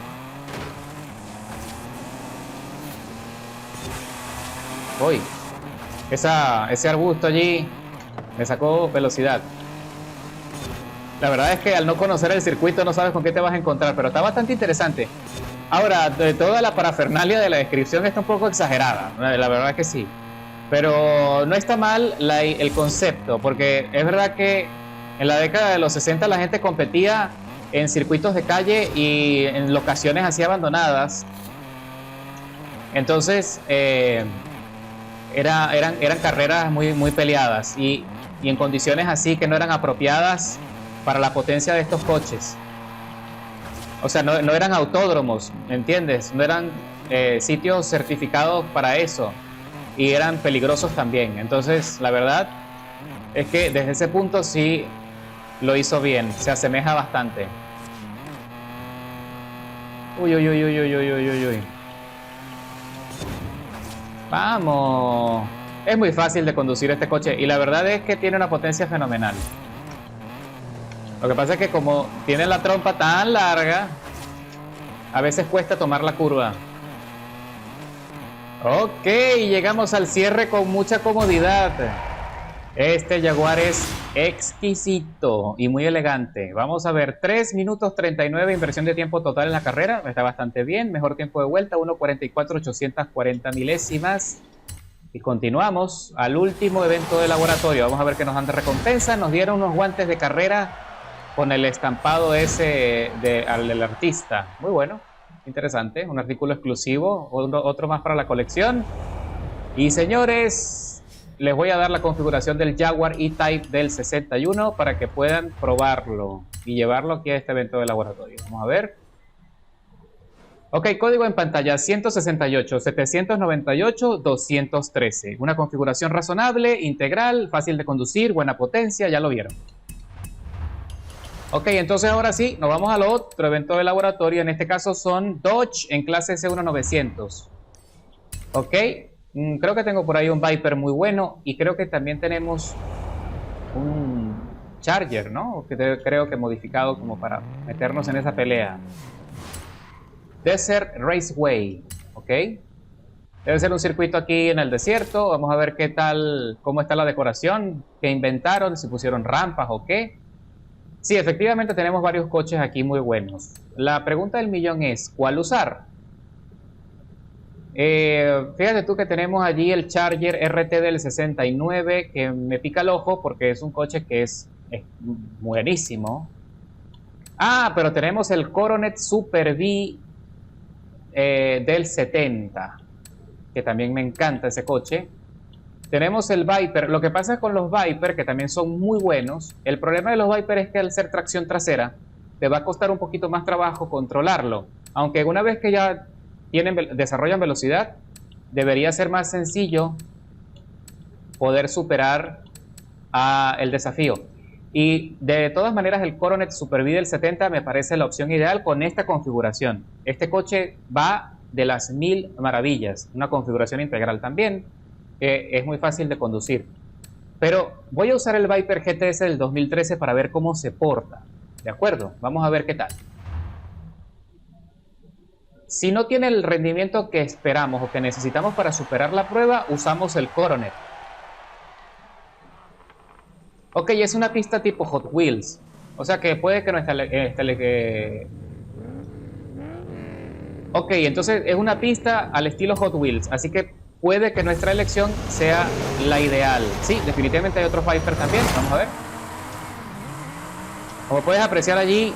Uy, ese arbusto allí me sacó velocidad. La verdad es que al no conocer el circuito no sabes con qué te vas a encontrar, pero está bastante interesante. Ahora, de toda la parafernalia de la descripción está un poco exagerada, la verdad es que sí. Pero no está mal el concepto, porque es verdad que en la década de los 60 la gente competía en circuitos de calle y en locaciones así abandonadas. Entonces, eran carreras muy peleadas y en condiciones así que no eran apropiadas para la potencia de estos coches. O sea, no eran autódromos, ¿me entiendes? No eran sitios certificados para eso y eran peligrosos también. Entonces, la verdad es que desde ese punto sí lo hizo bien, se asemeja bastante. Uy, uy, uy, uy, uy, uy, uy, uy, uy. Vamos. Es muy fácil de conducir este coche y la verdad es que tiene una potencia fenomenal. Lo que pasa es que como tiene la trompa tan larga, a veces cuesta tomar la curva. Ok, llegamos al cierre con mucha comodidad. Este Jaguar es exquisito y muy elegante. Vamos a ver, 3 minutos 39 inversión de tiempo total en la carrera. Está bastante bien, mejor tiempo de vuelta, 1:44.840 milésimas. Y continuamos al último evento de laboratorio. Vamos a ver qué nos dan de recompensa. Nos dieron unos guantes de carrera con el estampado ese del artista. Muy bueno, interesante. Un artículo exclusivo, otro más para la colección. Y señores, les voy a dar la configuración del Jaguar E-Type del 61 para que puedan probarlo y llevarlo aquí a este evento de laboratorio. Vamos a ver. Ok, código en pantalla 168, 798, 213. Una configuración razonable, integral, fácil de conducir, buena potencia, ya lo vieron. Ok, entonces ahora sí, nos vamos al otro evento de laboratorio. En este caso son Dodge en clase C1900. Ok, creo que tengo por ahí un Viper muy bueno. Y creo que también tenemos un Charger, ¿no? Que creo que modificado como para meternos en esa pelea. Desert Raceway, ok. Debe ser un circuito aquí en el desierto. Vamos a ver qué tal, cómo está la decoración, qué inventaron, si pusieron rampas o qué. Sí, efectivamente tenemos varios coches aquí muy buenos. La pregunta del millón es, ¿cuál usar? Fíjate tú que tenemos allí el Charger RT del 69, que me pica el ojo porque es un coche que es buenísimo. Ah, pero tenemos el Coronet Super V del 70, que también me encanta ese coche. Tenemos el Viper. Lo que pasa con los Viper, que también son muy buenos, el problema de los Viper es que al ser tracción trasera, te va a costar un poquito más trabajo controlarlo. Aunque una vez que ya desarrollan velocidad, debería ser más sencillo poder superar el desafío. Y de todas maneras el Coronet Super V del 70 me parece la opción ideal con esta configuración. Este coche va de las 1000 maravillas, una configuración integral también, es muy fácil de conducir. Pero voy a usar el Viper GTS del 2013 para ver cómo se porta. ¿De acuerdo? Vamos a ver qué tal. Si no tiene el rendimiento que esperamos o que necesitamos para superar la prueba, usamos el Coronet. Ok, es una pista tipo Hot Wheels. O sea que puede que no esté... Ok, entonces es una pista al estilo Hot Wheels. Así que puede que nuestra elección sea la ideal. Sí, definitivamente hay otros Viper también. Vamos a ver. Como puedes apreciar allí,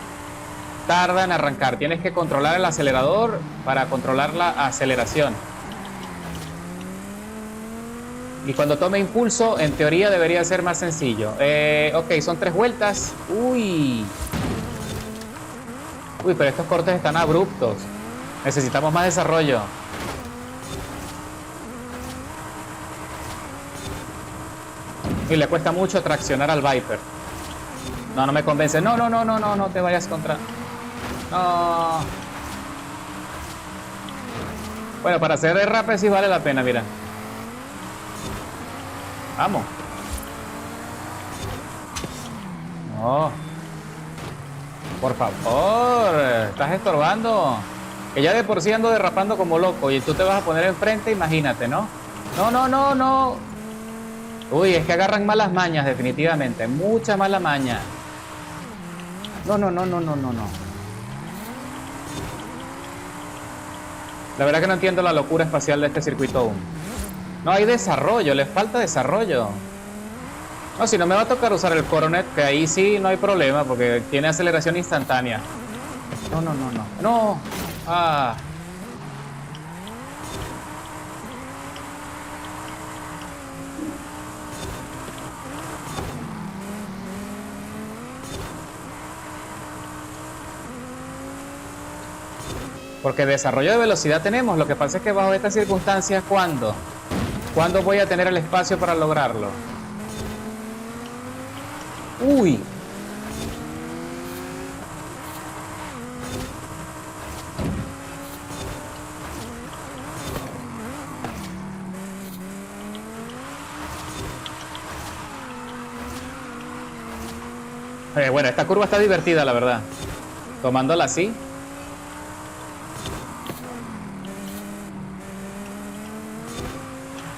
tarda en arrancar. Tienes que controlar el acelerador para controlar la aceleración. Y cuando tome impulso, en teoría debería ser más sencillo. Ok, son 3 vueltas. Uy, pero estos cortes están abruptos. Necesitamos más desarrollo. Y le cuesta mucho traccionar al Viper. No me convence. No te vayas contra... No. Bueno, para hacer derrape sí vale la pena, mira. Vamos. No. Por favor, estás estorbando. Que ya de por sí ando derrapando como loco y tú te vas a poner enfrente, imagínate, ¿no? No. Uy, es que agarran malas mañas, definitivamente. Mucha mala maña. No. La verdad que no entiendo la locura espacial de este circuito aún. No hay desarrollo, les falta desarrollo. No, si no me va a tocar usar el Coronet, que ahí sí no hay problema, porque tiene aceleración instantánea. No. Ah. Porque desarrollo de velocidad tenemos. Lo que pasa es que bajo estas circunstancias, ¿cuándo voy a tener el espacio para lograrlo? Uy. Bueno, esta curva está divertida, la verdad. Tomándola así.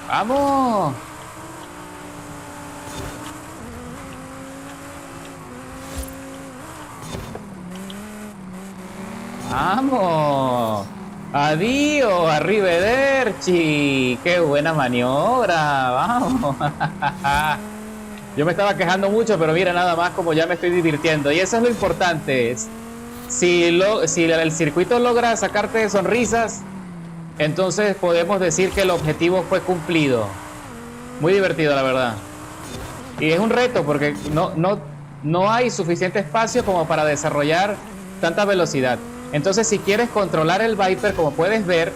¡Vamos! ¡Vamos! ¡Adiós! ¡Arrivederci! ¡Qué buena maniobra! ¡Vamos! Yo me estaba quejando mucho, pero mira nada más como ya me estoy divirtiendo. Y eso es lo importante. Si el circuito logra sacarte sonrisas, entonces podemos decir que el objetivo fue cumplido. Muy divertido, la verdad. Y es un reto porque no hay suficiente espacio como para desarrollar tanta velocidad. Entonces, si quieres controlar el Viper, como puedes ver,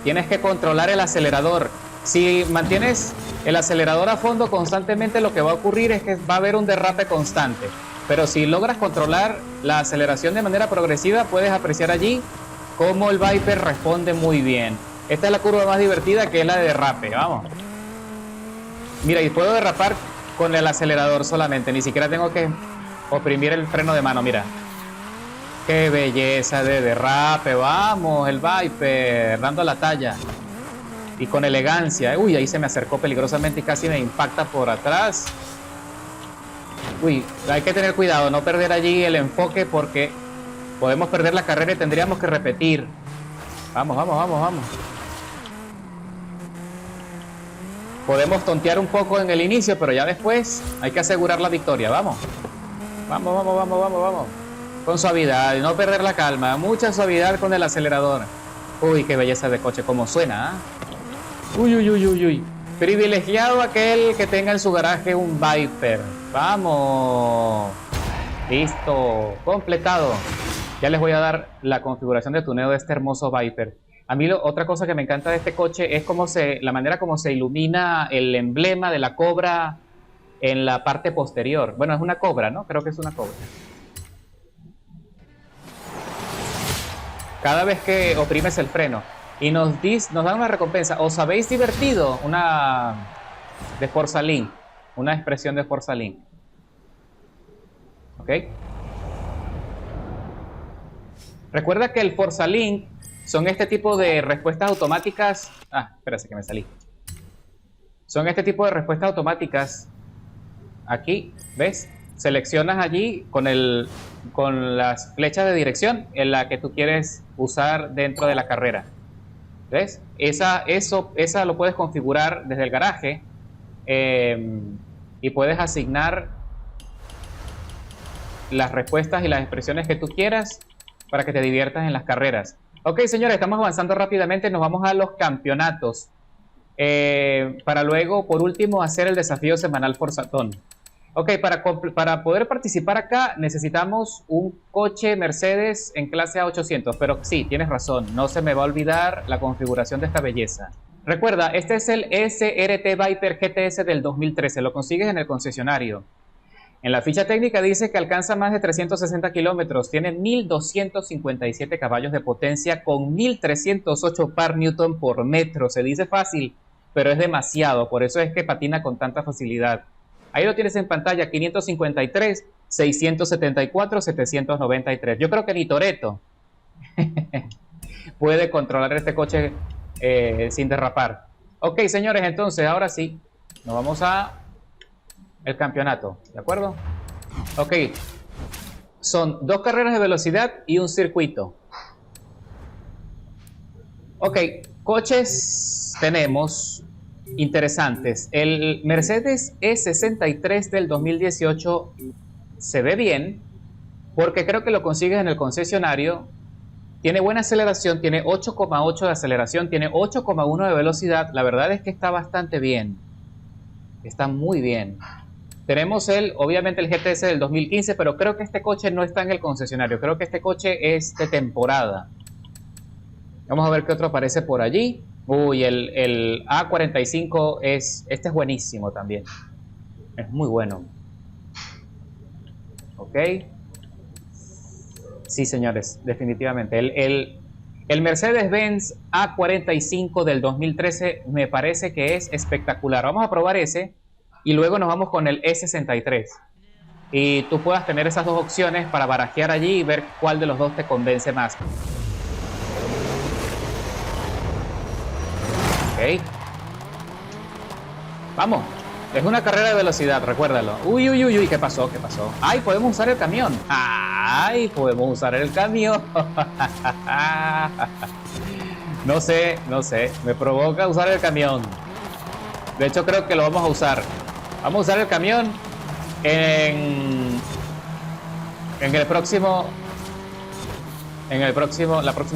tienes que controlar el acelerador. Si mantienes el acelerador a fondo constantemente, lo que va a ocurrir es que va a haber un derrape constante. Pero si logras controlar la aceleración de manera progresiva, puedes apreciar allí cómo el Viper responde muy bien. Esta es la curva más divertida, que es la de derrape. Vamos. Mira, y puedo derrapar con el acelerador solamente. Ni siquiera tengo que oprimir el freno de mano, mira. ¡Qué belleza de derrape! Vamos, el Viper, dando la talla. Y con elegancia. Uy, ahí se me acercó peligrosamente y casi me impacta por atrás. Uy, hay que tener cuidado, no perder allí el enfoque porque podemos perder la carrera y tendríamos que repetir. Vamos. Podemos tontear un poco en el inicio, pero ya después hay que asegurar la victoria. Vamos. Con suavidad y no perder la calma. Mucha suavidad con el acelerador. Uy, qué belleza de coche, cómo suena, ¿eh? Uy. Privilegiado aquel que tenga en su garaje un Viper. Vamos. Listo. Completado. Ya les voy a dar la configuración de tuneo de este hermoso Viper. A mí otra cosa que me encanta de este coche es la manera como se ilumina el emblema de la cobra en la parte posterior. Bueno, es una cobra, ¿no? Creo que es una cobra. Cada vez que oprimes el freno y nos dan una recompensa. ¿Os habéis divertido? Una de Forza Link. Una expresión de Forza Link. ¿Ok? Recuerda que el Forza Link son este tipo de respuestas automáticas. Espérate que me salí. Son este tipo de respuestas automáticas. Aquí, ¿ves? Seleccionas allí con las flechas de dirección en la que tú quieres usar dentro de la carrera. ¿Ves? Esa lo puedes configurar desde el garaje y puedes asignar las respuestas y las expresiones que tú quieras para que te diviertas en las carreras. Ok, señores, estamos avanzando rápidamente. Nos vamos a los campeonatos para luego, por último, hacer el desafío semanal Forzatón. Ok, para poder participar acá necesitamos un coche Mercedes en clase A800, pero sí, tienes razón, no se me va a olvidar la configuración de esta belleza. Recuerda, este es el SRT Viper GTS del 2013, lo consigues en el concesionario. En la ficha técnica dice que alcanza más de 360 kilómetros, tiene 1257 caballos de potencia con 1308 par newton por metro. Se dice fácil, pero es demasiado, por eso es que patina con tanta facilidad. Ahí lo tienes en pantalla, 553, 674, 793. Yo creo que ni Toretto puede controlar este coche sin derrapar. Ok, señores, entonces ahora sí, nos vamos a el campeonato, ¿de acuerdo? Ok, son 2 carreras de velocidad y un circuito. Ok, coches tenemos interesantes. El Mercedes E63 del 2018 se ve bien porque creo que lo consigues en el concesionario. Tiene buena aceleración, tiene 8,8 de aceleración, tiene 8,1 de velocidad. La verdad es que está bastante bien. Está muy bien. Tenemos obviamente el GTS del 2015, pero creo que este coche no está en el concesionario. Creo que este coche es de temporada. Vamos a ver qué otro aparece por allí. Uy, el A45 este es buenísimo también. Es muy bueno. Ok. Sí, señores, definitivamente. El Mercedes-Benz A45 del 2013 me parece que es espectacular. Vamos a probar ese y luego nos vamos con el E63. Y tú puedas tener esas dos opciones para barajear allí y ver cuál de los dos te convence más. Ok. Vamos. Es una carrera de velocidad, recuérdalo. Uy, uy, uy, uy, ¿qué pasó? ¿Qué pasó? ¡Ay, podemos usar el camión! ¡Ay, podemos usar el camión! No sé. Me provoca usar el camión. De hecho, creo que lo vamos a usar. Vamos a usar el camión en la próxima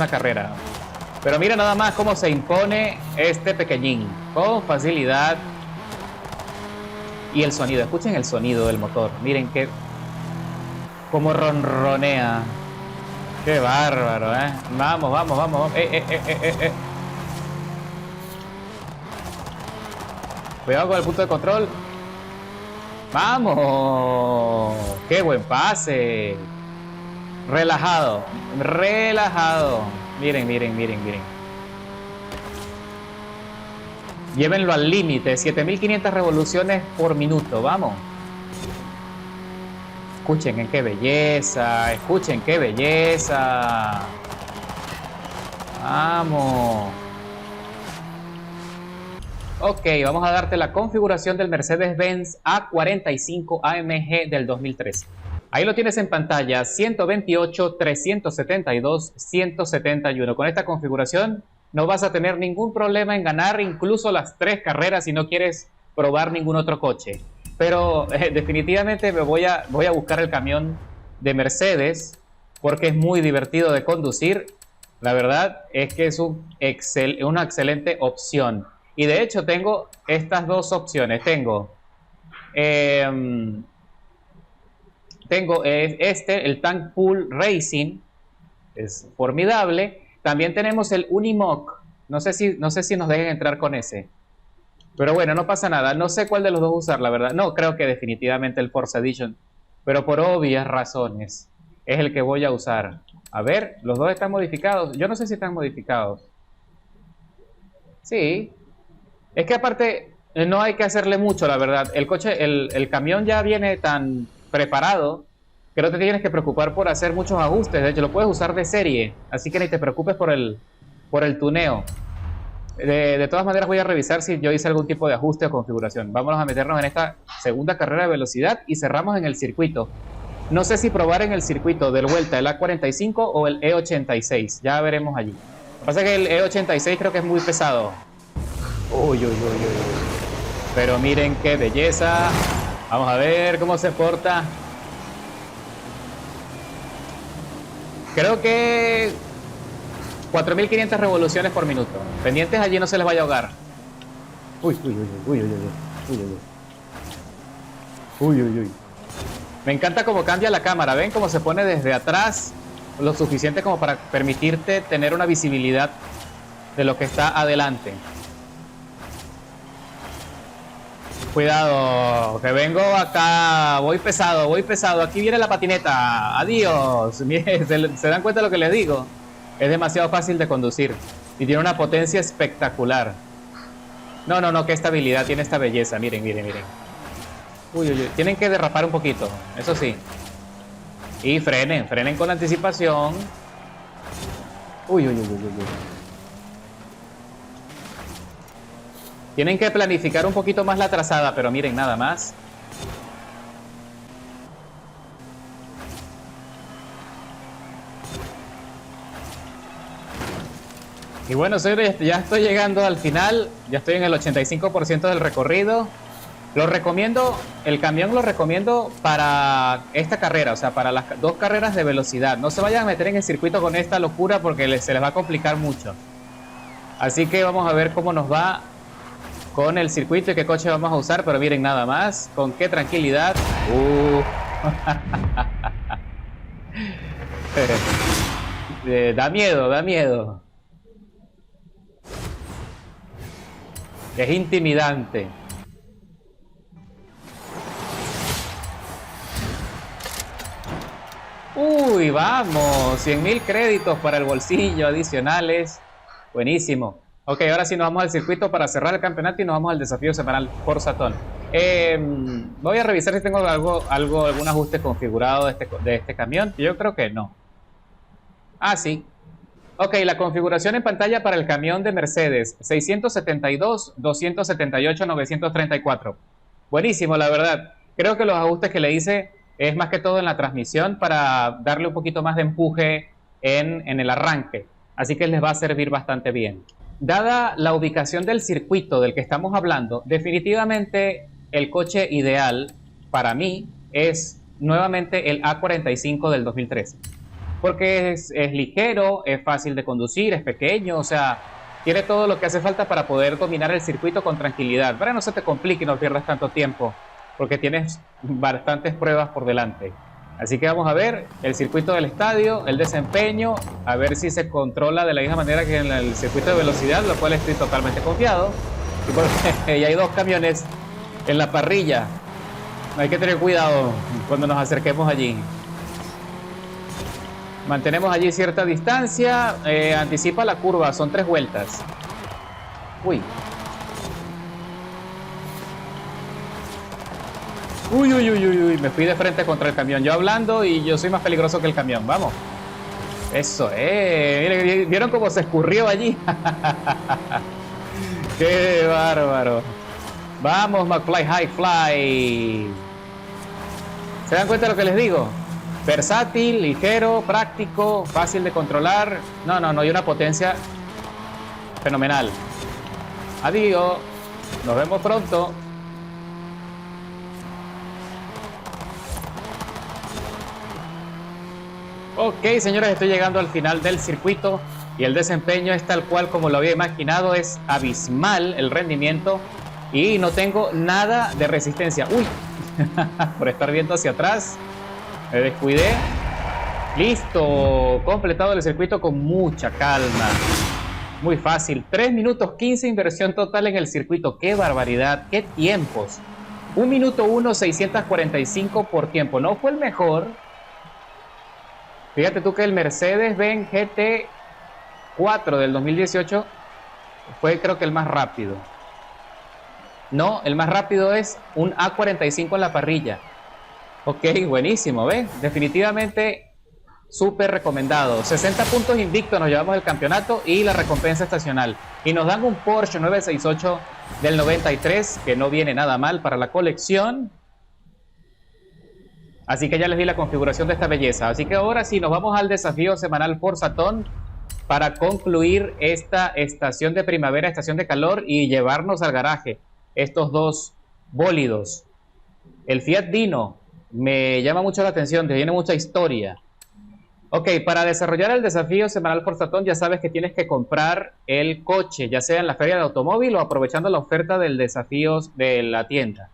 carrera. Pero mira nada más cómo se impone este pequeñín. Con facilidad. Y el sonido, escuchen el sonido del motor. Miren cómo ronronea. Qué bárbaro, ¿eh? Vamos. Cuidado con el punto de control. ¡Vamos! ¡Qué buen pase! Relajado. Miren. Llévenlo al límite, 7500 revoluciones por minuto, vamos. Escuchen qué belleza, Vamos. Ok, vamos a darte la configuración del Mercedes-Benz A45 AMG del 2013. Ahí lo tienes en pantalla, 128, 372, 171. Con esta configuración no vas a tener ningún problema en ganar incluso las 3 carreras si no quieres probar ningún otro coche. Pero definitivamente me voy a buscar el camión de Mercedes porque es muy divertido de conducir. La verdad es que es una excelente opción. Y de hecho tengo estas dos opciones. Tengo el Tank Pool Racing. Es formidable. También tenemos el Unimog. No sé si nos dejen entrar con ese. Pero bueno, no pasa nada. No sé cuál de los dos usar, la verdad. No, creo que definitivamente el Force Edition. Pero por obvias razones es el que voy a usar. A ver, los dos están modificados. Yo no sé si están modificados. Sí. Es que aparte no hay que hacerle mucho, la verdad. El coche, el camión ya viene tan preparado que no te tienes que preocupar por hacer muchos ajustes. De hecho, lo puedes usar de serie. Así que ni te preocupes por el tuneo. De todas maneras voy a revisar si yo hice algún tipo de ajuste o configuración. Vámonos a meternos en esta segunda carrera de velocidad y cerramos en el circuito. No sé si probar en el circuito del vuelta el A45 o el E86. Ya veremos allí. Lo que pasa es que el E86 creo que es muy pesado. Uy, uy, uy, uy. Pero miren qué belleza. Vamos a ver cómo se porta. Creo que 4500 revoluciones por minuto. Pendientes allí, no se les vaya a ahogar. Uy, uy, uy, uy, uy, uy, uy, uy, uy, uy, uy. Me encanta cómo cambia la cámara. ¿Ven cómo se pone desde atrás? Lo suficiente como para permitirte tener una visibilidad de lo que está adelante. Cuidado, que vengo acá. Voy pesado, voy pesado. Aquí viene la patineta. Adiós. Miren, ¿se dan cuenta de lo que les digo? Es demasiado fácil de conducir y tiene una potencia espectacular. No, no, no, qué estabilidad tiene esta belleza. Miren, miren, miren. Uy, uy, uy. Tienen que derrapar un poquito, eso sí. Y frenen, frenen con anticipación. Uy, uy, uy, uy, uy. Tienen que planificar un poquito más la trazada, pero miren, nada más. Y bueno, señores, ya estoy llegando al final. Ya estoy en el 85% del recorrido. Lo recomiendo, el camión lo recomiendo para esta carrera, o sea, para las dos carreras de velocidad. No se vayan a meter en el circuito con esta locura porque se les va a complicar mucho. Así que vamos a ver cómo nos va con el circuito y qué coche vamos a usar. Pero miren nada más, con qué tranquilidad. Da miedo, da miedo. Es intimidante. Uy, vamos, 100.000 créditos para el bolsillo adicionales. Buenísimo. Ok, ahora sí nos vamos al circuito para cerrar el campeonato y nos vamos al desafío semanal por Satón. Voy a revisar si tengo algún ajuste configurado de este camión. Yo creo que no. Ah, sí. Ok, la configuración en pantalla para el camión de Mercedes, 672, 278, 934. Buenísimo, la verdad. Creo que los ajustes que le hice es más que todo en la transmisión para darle un poquito más de empuje en el arranque. Así que les va a servir bastante bien. Dada la ubicación del circuito del que estamos hablando, definitivamente el coche ideal para mí es nuevamente el A45 del 2013. Porque es ligero, es fácil de conducir, es pequeño, o sea, tiene todo lo que hace falta para poder dominar el circuito con tranquilidad. Para que no se te complique y no pierdas tanto tiempo, porque tienes bastantes pruebas por delante. Así que vamos a ver el circuito del estadio, el desempeño, a ver si se controla de la misma manera que en el circuito de velocidad, lo cual estoy totalmente confiado. Y porque ya hay dos camiones en la parrilla. Hay que tener cuidado cuando nos acerquemos allí. Mantenemos allí cierta distancia, anticipa la curva, son 3 vueltas. Uy. Uy, uy, uy, uy, uy, me fui de frente contra el camión. Yo hablando y yo soy más peligroso que el camión, vamos. Eso, miren, ¿vieron cómo se escurrió allí? ¡Qué bárbaro! Vamos, McFly High Fly. ¿Se dan cuenta de lo que les digo? Versátil, ligero, práctico, fácil de controlar. No, y una potencia fenomenal. Adiós, nos vemos pronto. Ok, señores, estoy llegando al final del circuito y el desempeño es tal cual como lo había imaginado. Es abismal el rendimiento y no tengo nada de resistencia. Uy, por estar viendo hacia atrás me descuidé. Listo, completado el circuito con mucha calma. Muy fácil, 3 minutos 15 inversión total en el circuito. ¡Qué barbaridad! ¡Qué tiempos! 1 minuto 1, 645 por tiempo. No fue el mejor. Fíjate tú que el Mercedes-Benz GT4 del 2018 fue, creo que, el más rápido. No, el más rápido es un A45 en la parrilla. Ok, buenísimo, ¿ves? Definitivamente súper recomendado. 60 puntos invictos nos llevamos el campeonato y la recompensa estacional. Y nos dan un Porsche 968 del 93, que no viene nada mal para la colección. Así que ya les di la configuración de esta belleza. Así que ahora sí, nos vamos al desafío semanal Forzatón para concluir esta estación de primavera, estación de calor, y llevarnos al garaje estos dos bólidos. El Fiat Dino me llama mucho la atención, tiene mucha historia. Ok, para desarrollar el desafío semanal Forzatón ya sabes que tienes que comprar el coche, ya sea en la feria de automóvil o aprovechando la oferta del desafío de la tienda.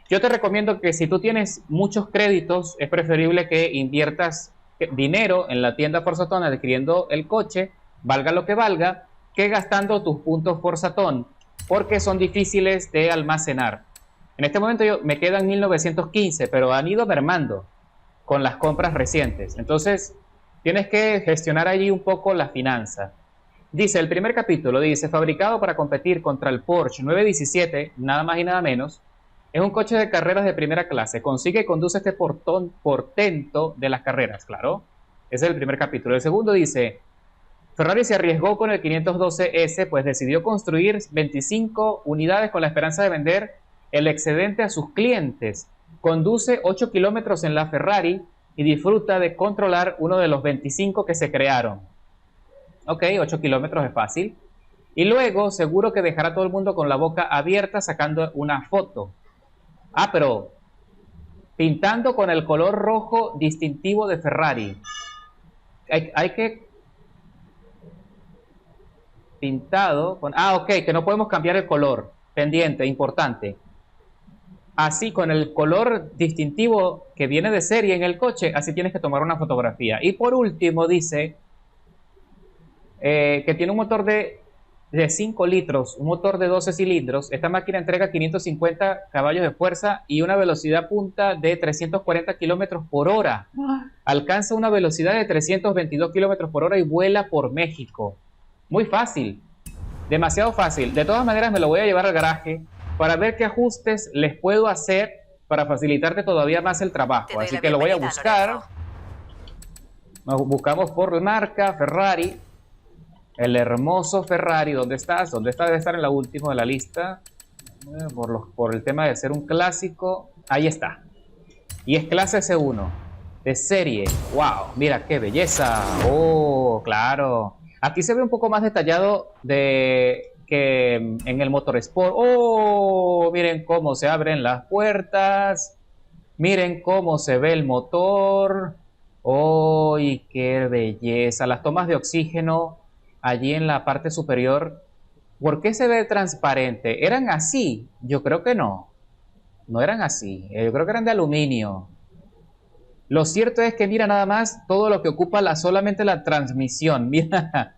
Yo te recomiendo que si tú tienes muchos créditos, es preferible que inviertas dinero en la tienda Forzatón adquiriendo el coche, valga lo que valga, que gastando tus puntos Forzatón, porque son difíciles de almacenar. En este momento me quedan 1915, pero han ido mermando con las compras recientes. Entonces, tienes que gestionar allí un poco la finanza. Dice, el primer capítulo dice, fabricado para competir contra el Porsche 917, nada más y nada menos, es un coche de carreras de primera clase. Consigue y conduce este portento de las carreras, claro. Ese es el primer capítulo. El segundo dice, Ferrari se arriesgó con el 512S, pues decidió construir 25 unidades con la esperanza de vender el excedente a sus clientes. Conduce 8 kilómetros en la Ferrari y disfruta de controlar uno de los 25 que se crearon. Ok, 8 kilómetros es fácil. Y luego seguro que dejará a todo el mundo con la boca abierta sacando una foto. Ah, pero pintando con el color rojo distintivo de Ferrari. Hay que... Pintado con... Ah, ok, que no podemos cambiar el color. Pendiente, importante. Así, con el color distintivo que viene de serie en el coche, así tienes que tomar una fotografía. Y por último dice que tiene un motor de 5 litros, un motor de 12 cilindros. Esta máquina entrega 550 caballos de fuerza y una velocidad punta de 340 kilómetros por hora. Alcanza una velocidad de 322 kilómetros por hora y vuela por México. Muy fácil, demasiado fácil. De todas maneras me lo voy a llevar al garaje para ver qué ajustes les puedo hacer para facilitarte todavía más el trabajo. Así que lo voy a buscar. Nos buscamos por marca Ferrari. El hermoso Ferrari. ¿Dónde estás? ¿Dónde está? Debe estar en la última de la lista. Por el tema de ser un clásico. Ahí está. Y es clase S1. De serie. ¡Wow! Mira qué belleza. ¡Oh! Claro. Aquí se ve un poco más detallado que en el Motorsport. ¡Oh! Miren cómo se abren las puertas. Miren cómo se ve el motor. ¡Oh! ¡Y qué belleza! Las tomas de oxígeno allí en la parte superior. ¿Por qué se ve transparente? ¿Eran así? Yo creo que no. No eran así. Yo creo que eran de aluminio. Lo cierto es que mira nada más todo lo que ocupa solamente la transmisión. Mira,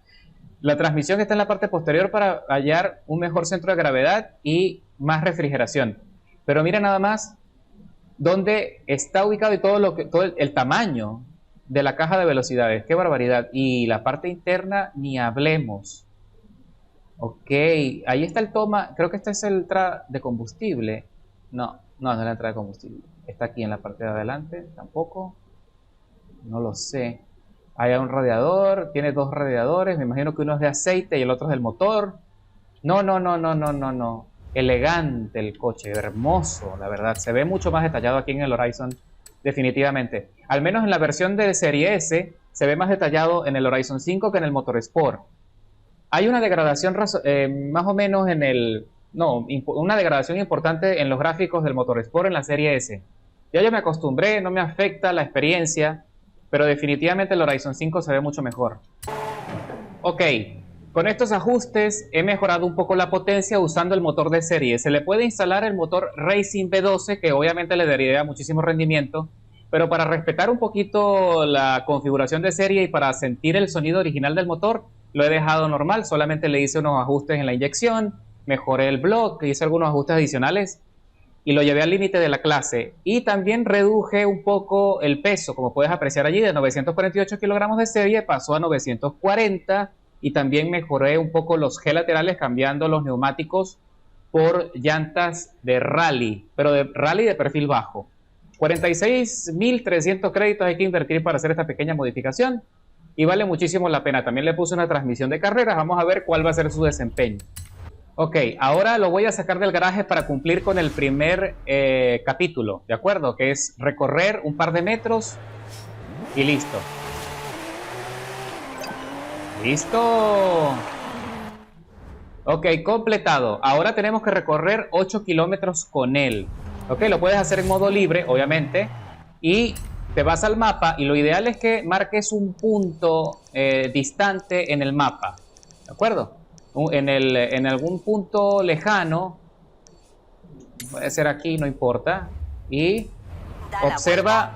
la transmisión está en la parte posterior para hallar un mejor centro de gravedad y más refrigeración. Pero mira nada más dónde está ubicado y todo el tamaño de la caja de velocidades. ¡Qué barbaridad! Y la parte interna ni hablemos. Ok, ahí está el toma. Creo que este es el entrada de combustible. No es la entrada de combustible. Está aquí en la parte de adelante, tampoco. No lo sé. Hay un radiador, tiene 2 radiadores. Me imagino que uno es de aceite y el otro es del motor. No. Elegante el coche, hermoso, la verdad. Se ve mucho más detallado aquí en el Horizon, definitivamente. Al menos en la versión de Serie S, se ve más detallado en el Horizon 5 que en el Motorsport. Hay una degradación más o menos en el... No, una degradación importante en los gráficos del Motorsport en la Serie S. Ya yo me acostumbré, no me afecta la experiencia, pero definitivamente el Horizon 5 se ve mucho mejor. Ok, con estos ajustes he mejorado un poco la potencia usando el motor de serie. Se le puede instalar el motor Racing V12, que obviamente le daría muchísimo rendimiento, pero para respetar un poquito la configuración de serie y para sentir el sonido original del motor, lo he dejado normal. Solamente le hice unos ajustes en la inyección, mejoré el block, hice algunos ajustes adicionales y lo llevé al límite de la clase. Y también reduje un poco el peso, como puedes apreciar allí, de 948 kilogramos de serie pasó a 940, y también mejoré un poco los G laterales cambiando los neumáticos por llantas de rally, pero de rally de perfil bajo. 46.300 créditos hay que invertir para hacer esta pequeña modificación y vale muchísimo la pena. También le puse una transmisión de carreras, vamos a ver cuál va a ser su desempeño. Ok, ahora lo voy a sacar del garaje para cumplir con el primer capítulo, ¿de acuerdo? Que es recorrer un par de metros y listo. ¡Listo! Ok, completado. Ahora tenemos que recorrer 8 kilómetros con él. Ok, lo puedes hacer en modo libre, obviamente. Y te vas al mapa y lo ideal es que marques un punto distante en el mapa. ¿De acuerdo? En algún punto lejano. Puede ser aquí, no importa. Y observa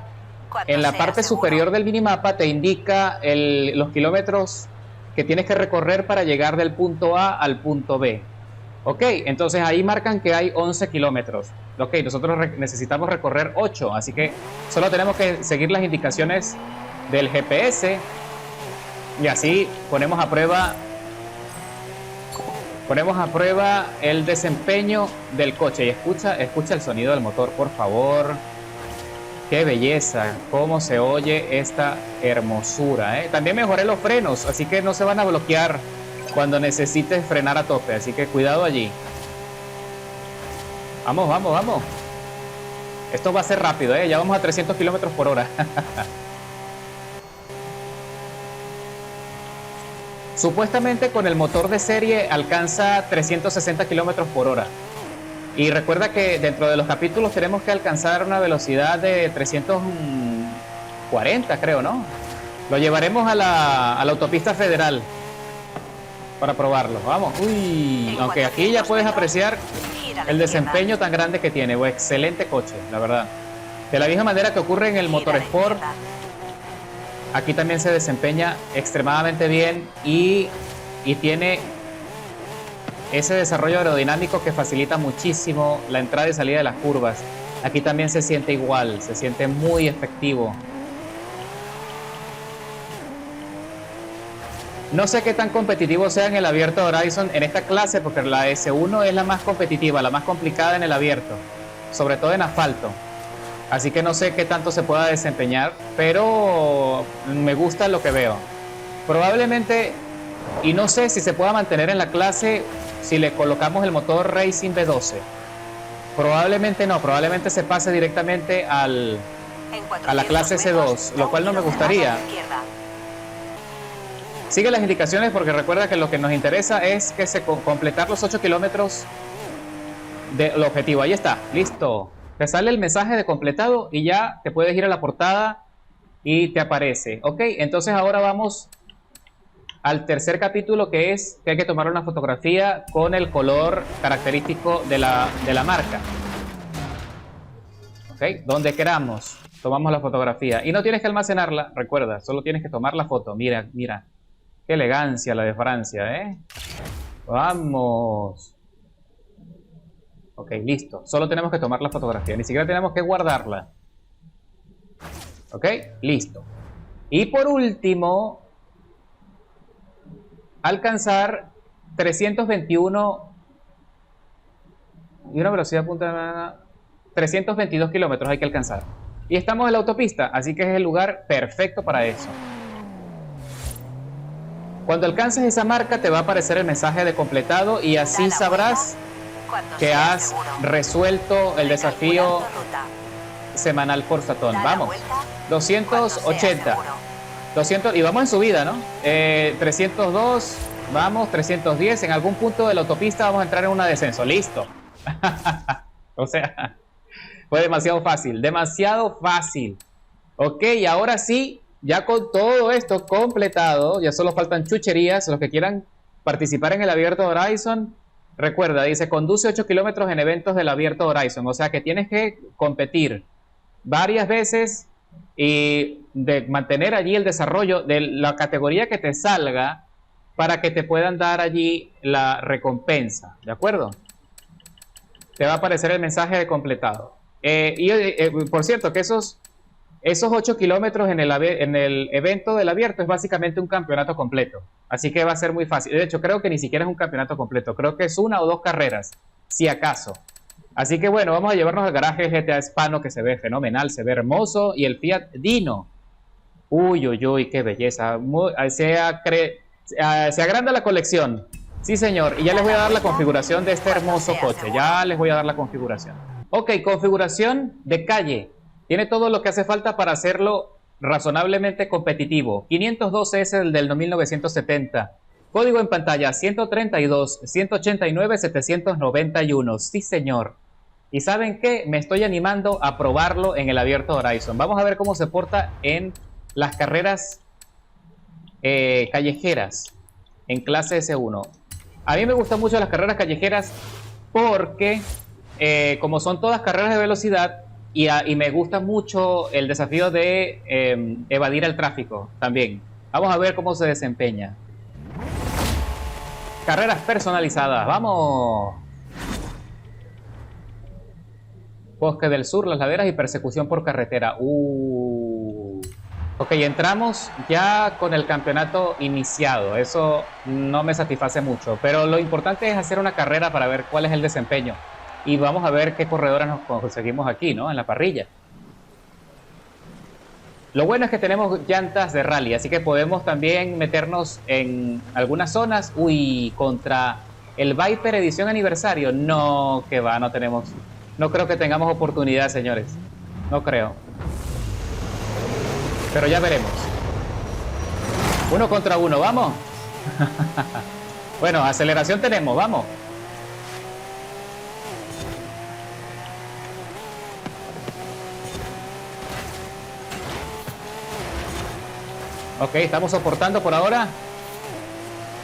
en la parte superior del minimapa, te indica los kilómetros que tienes que recorrer para llegar del punto A al punto B. Ok, entonces ahí marcan que hay 11 kilómetros. Ok, nosotros necesitamos recorrer 8, así que solo tenemos que seguir las indicaciones del GPS y así ponemos a prueba el desempeño del coche. Y escucha el sonido del motor, por favor. Qué belleza, cómo se oye esta hermosura, ¿eh? También mejoré los frenos, así que no se van a bloquear cuando necesites frenar a tope, así que cuidado allí. Vamos, vamos, vamos. Esto va a ser rápido, ¿eh? Ya vamos a 300 kilómetros por hora. Supuestamente con el motor de serie alcanza 360 kilómetros por hora. Y recuerda que dentro de los capítulos tenemos que alcanzar una velocidad de 340, creo, ¿no? Lo llevaremos a la autopista federal para probarlo. Vamos. Uy, aunque aquí ya puedes apreciar el desempeño tan grande que tiene. Excelente coche, la verdad. De la misma manera que ocurre en el Motorsport, aquí también se desempeña extremadamente bien y tiene ese desarrollo aerodinámico que facilita muchísimo la entrada y salida de las curvas. Aquí también se siente igual, se siente muy efectivo. No sé qué tan competitivo sea en el abierto Horizon en esta clase, porque la S1 es la más competitiva, la más complicada en el abierto, sobre todo en asfalto. Así que no sé qué tanto se pueda desempeñar, pero me gusta lo que veo. Probablemente, y no sé si se pueda mantener en la clase si le colocamos el motor Racing V12. Probablemente no, probablemente se pase directamente a la clase C2, lo cual no me gustaría. Sigue las indicaciones porque recuerda que lo que nos interesa es que completar los 8 kilómetros del objetivo. Ahí está, listo. Te sale el mensaje de completado y ya te puedes ir a la portada y te aparece. Ok, entonces ahora vamos al tercer capítulo, que es que hay que tomar una fotografía con el color característico de la marca. Ok, donde queramos tomamos la fotografía y no tienes que almacenarla, recuerda, solo tienes que tomar la foto. Mira, mira, qué elegancia la de Francia, ¿eh? Vamos. Ok, listo, solo tenemos que tomar la fotografía, ni siquiera tenemos que guardarla. Ok, listo. Y por último, alcanzar 321 y una velocidad punta, 322 kilómetros hay que alcanzar. Y estamos en la autopista, así que es el lugar perfecto para eso. Cuando alcances esa marca te va a aparecer el mensaje de completado y así sabrás que has resuelto el desafío semanal Forzatón. Vamos, 280. 200, y vamos en subida, ¿no? 302, vamos, 310. En algún punto de la autopista vamos a entrar en un descenso. Listo. O sea, fue demasiado fácil, demasiado fácil. Ok, y ahora sí, ya con todo esto completado, ya solo faltan chucherías. Los que quieran participar en el abierto Horizon, recuerda, dice, conduce 8 kilómetros en eventos del abierto Horizon. O sea que tienes que competir varias veces y de mantener allí el desarrollo de la categoría que te salga para que te puedan dar allí la recompensa, ¿de acuerdo? Te va a aparecer el mensaje de completado. Por cierto, que esos 8 kilómetros en el evento del abierto es básicamente un campeonato completo. Así que va a ser muy fácil. De hecho, creo que ni siquiera es un campeonato completo. Creo que es 1 o 2 carreras, si acaso. Así que bueno, vamos a llevarnos al garaje GTA Hispano, que se ve fenomenal, se ve hermoso. Y el Fiat Dino. Uy, uy, uy, qué belleza. Se agranda la colección. Sí, señor. Y ya les voy a dar la configuración de este hermoso coche. Ya les voy a dar la configuración. Ok, configuración de calle. Tiene todo lo que hace falta para hacerlo razonablemente competitivo. 512 es el del 1970. Código en pantalla 132 189 791. Sí, señor. ¿Y saben qué? Me estoy animando a probarlo en el abierto Horizon. Vamos a ver cómo se porta en las carreras callejeras en clase S1. A mí me gustan mucho las carreras callejeras porque como son todas carreras de velocidad y me gusta mucho el desafío de evadir el tráfico también. Vamos a ver cómo se desempeña. Carreras personalizadas, vamos. Bosque del Sur, las laderas y persecución por carretera. Ok, entramos ya con el campeonato iniciado. Eso no me satisface mucho, pero lo importante es hacer una carrera para ver cuál es el desempeño. Y vamos a ver qué corredoras nos conseguimos aquí, ¿no? En la parrilla. Lo bueno es que tenemos llantas de rally, así que podemos también meternos en algunas zonas. Uy, contra el Viper edición aniversario. No, que va, no tenemos. No creo que tengamos oportunidad, señores. No creo. Pero ya veremos. 1 contra 1, vamos. Bueno, aceleración tenemos, vamos. Ok, estamos soportando por ahora.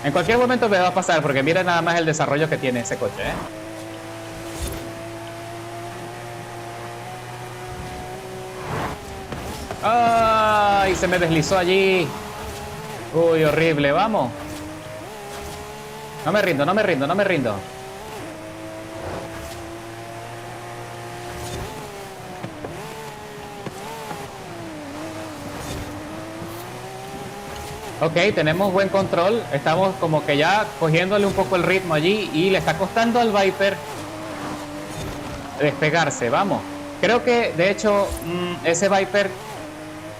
En cualquier momento me va a pasar, porque mira nada más el desarrollo que tiene ese coche, ¿eh? ¡Ay! Se me deslizó allí. Uy, horrible, vamos. No me rindo, no me rindo, no me rindo. Ok, tenemos buen control. Estamos como que ya cogiéndole un poco el ritmo allí. Y le está costando al Viper despegarse, vamos. Creo que, de hecho, ese Viper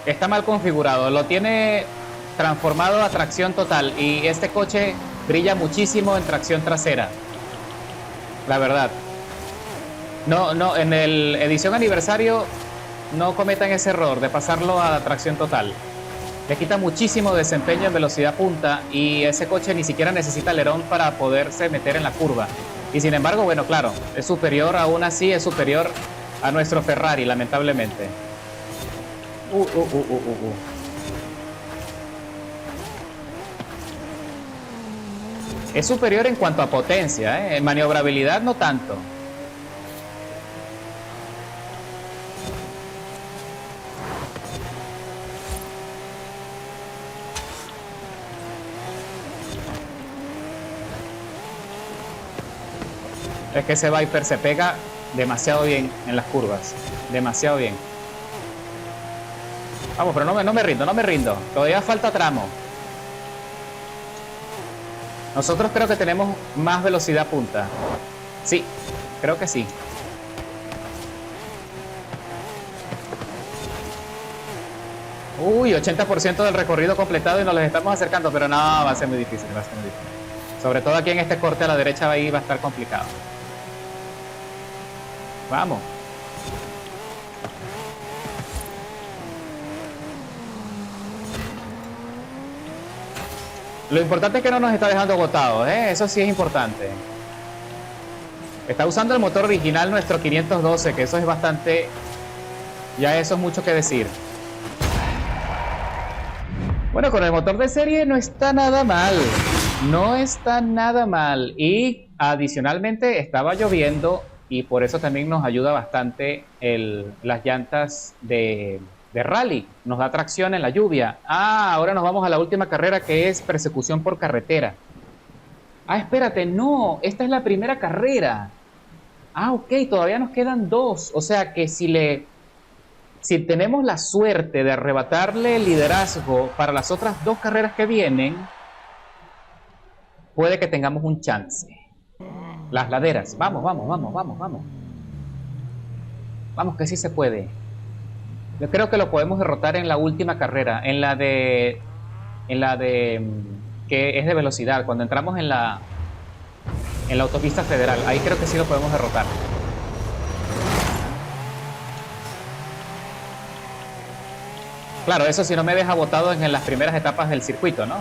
está mal configurado. Lo tiene transformado a tracción total. Y este coche brilla muchísimo en tracción trasera. La verdad. No, en el edición aniversario no cometan ese error de pasarlo a tracción total. Le quita muchísimo desempeño en velocidad punta y ese coche ni siquiera necesita alerón para poderse meter en la curva. Y sin embargo, bueno, claro, es superior, aún así es superior a nuestro Ferrari, lamentablemente. Es superior en cuanto a potencia, ¿eh? En maniobrabilidad no tanto. Es que ese Viper se pega demasiado bien en las curvas. Demasiado bien. Vamos, pero no me rindo, no me rindo. Todavía falta tramo. Nosotros creo que tenemos más velocidad punta. Sí, creo que sí. Uy, 80% del recorrido completado y nos les estamos acercando, pero no, va a ser muy difícil, va a ser muy difícil. Sobre todo aquí en este corte a la derecha ahí va a estar complicado. Vamos. Lo importante es que no nos está dejando agotados, ¿eh? Eso sí es importante. Está usando el motor original nuestro 512, que eso es bastante... Ya eso es mucho que decir. Bueno, con el motor de serie no está nada mal. No está nada mal. Y adicionalmente estaba lloviendo y por eso también nos ayuda bastante las llantas de De rally. Nos da tracción en la lluvia. Ah, ahora nos vamos a la última carrera, que es persecución por carretera. Ah, espérate, no. Esta es la primera carrera. Ah, ok, todavía nos quedan dos. O sea que si tenemos la suerte de arrebatarle el liderazgo para las otras dos carreras que vienen, puede que tengamos un chance. Las laderas. Vamos, vamos, vamos, vamos, vamos. Vamos, que sí se puede. Yo creo que lo podemos derrotar en la última carrera, en la de que es de velocidad, cuando entramos en la autopista federal. Ahí creo que sí lo podemos derrotar. Claro, eso si no me deja botado en las primeras etapas del circuito, ¿no?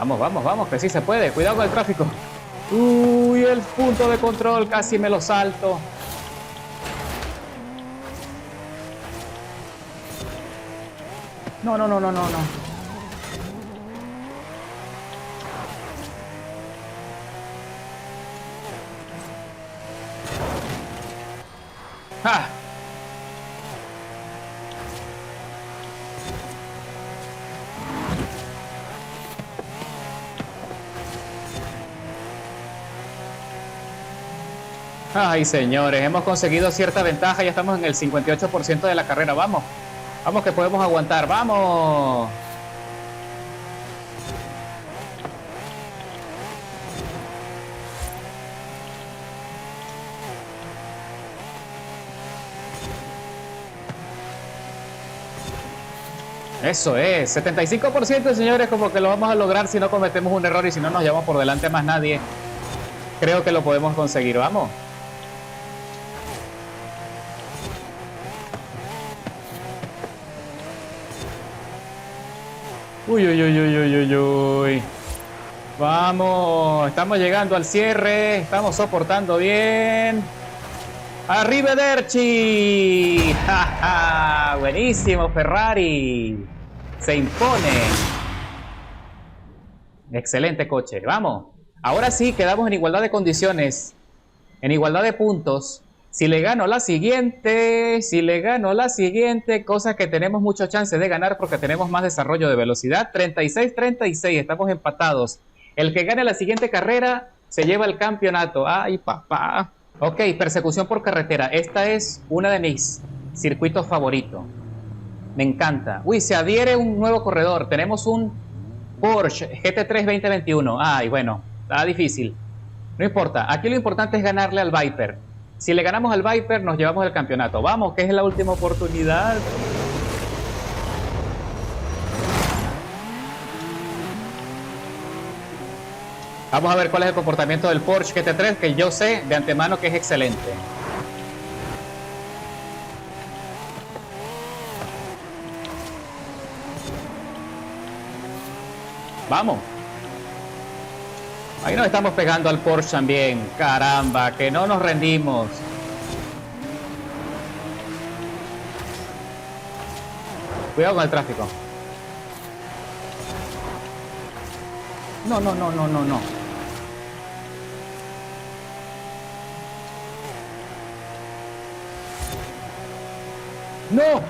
Vamos, vamos, vamos, que sí se puede. Cuidado con el tráfico. Uy, el punto de control, casi me lo salto. No, no, no, no, no, no. ¡Ah! Ay, señores, hemos conseguido cierta ventaja, ya estamos en el 58% de la carrera, vamos. Vamos que podemos aguantar, vamos. Eso es, 75%, señores, como que lo vamos a lograr si no cometemos un error y si no nos llevamos por delante a más nadie. Creo que lo podemos conseguir, vamos. Uy, uy, uy, uy, uy, uy, uy. Vamos, estamos llegando al cierre, estamos soportando bien. ¡Arrivederci! ¡Ja, ja! Buenísimo, Ferrari. Se impone. Excelente coche, vamos. Ahora sí, quedamos en igualdad de condiciones, en igualdad de puntos. Si le gano la siguiente, cosa que tenemos muchas chances de ganar porque tenemos más desarrollo de velocidad, 36-36, estamos empatados. El que gane la siguiente carrera se lleva el campeonato. ¡Ay, papá! Ok, persecución por carretera. Esta es una de mis circuitos favoritos. Me encanta. Uy, se adhiere un nuevo corredor. Tenemos un Porsche GT3 2021. Ay, bueno, está difícil. No importa, aquí lo importante es ganarle al Viper. Si le ganamos al Viper, nos llevamos el campeonato. Vamos, que es la última oportunidad. Vamos a ver cuál es el comportamiento del Porsche GT3, que yo sé de antemano que es excelente. Vamos. Ahí nos estamos pegando al Porsche también. Caramba, que no nos rendimos. Cuidado con el tráfico. No, no, no, no, no, no. ¡No!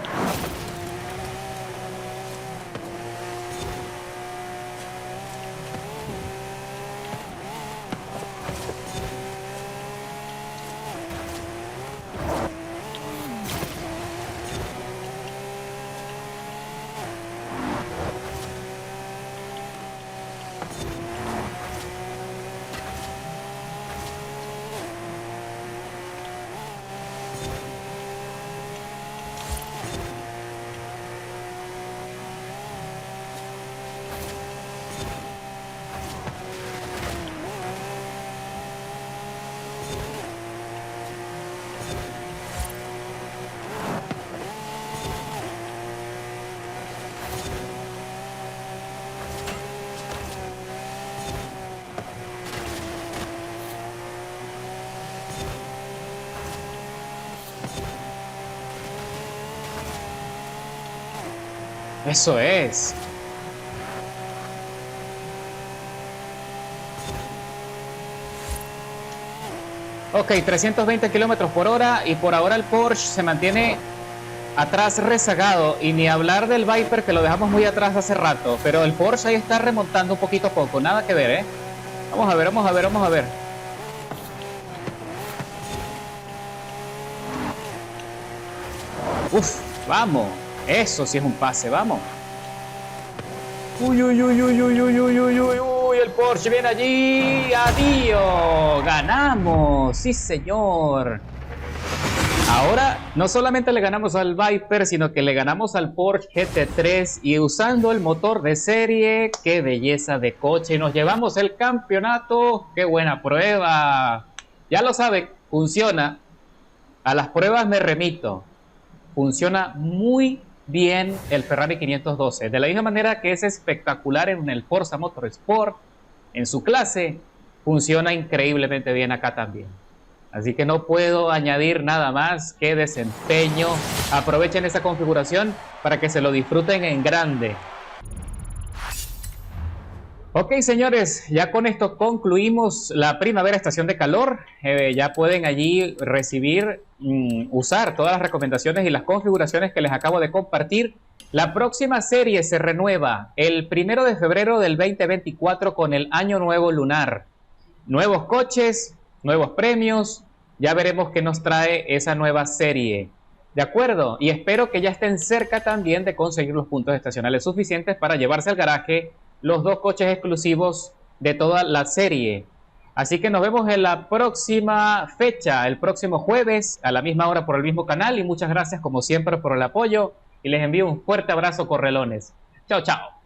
Eso es. Ok, 320 kilómetros por hora y por ahora el Porsche se mantiene atrás rezagado y ni hablar del Viper que lo dejamos muy atrás hace rato, pero el Porsche ahí está remontando un poquito a poco, nada que ver, ¿eh? Vamos a ver, vamos a ver, vamos a ver. Uf, vamos, eso sí es un pase, vamos. Uy, uy, uy, uy, uy, uy, uy, uy, uy, uy, el Porsche viene allí, adiós, ganamos, sí señor. Ahora no solamente le ganamos al Viper, sino que le ganamos al Porsche GT3 y usando el motor de serie, qué belleza de coche. Y nos llevamos el campeonato, qué buena prueba. Ya lo saben, funciona. A las pruebas me remito. Funciona muy bien el Ferrari 512. De la misma manera que es espectacular en el Forza Motorsport, en su clase, funciona increíblemente bien acá también. Así que no puedo añadir nada más que desempeño. Aprovechen esa configuración para que se lo disfruten en grande. Ok, señores, ya con esto concluimos la primavera estación de calor. Ya pueden allí recibir, usar todas las recomendaciones y las configuraciones que les acabo de compartir. La próxima serie se renueva el 1 de febrero del 2024 con el Año Nuevo Lunar. Nuevos coches, nuevos premios, ya veremos qué nos trae esa nueva serie. ¿De acuerdo? Y espero que ya estén cerca también de conseguir los puntos estacionales suficientes para llevarse al garaje los 2 coches exclusivos de toda la serie. Así que nos vemos en la próxima fecha, el próximo jueves, a la misma hora por el mismo canal. Y muchas gracias como siempre por el apoyo. Y les envío un fuerte abrazo, correlones. Chao, chao.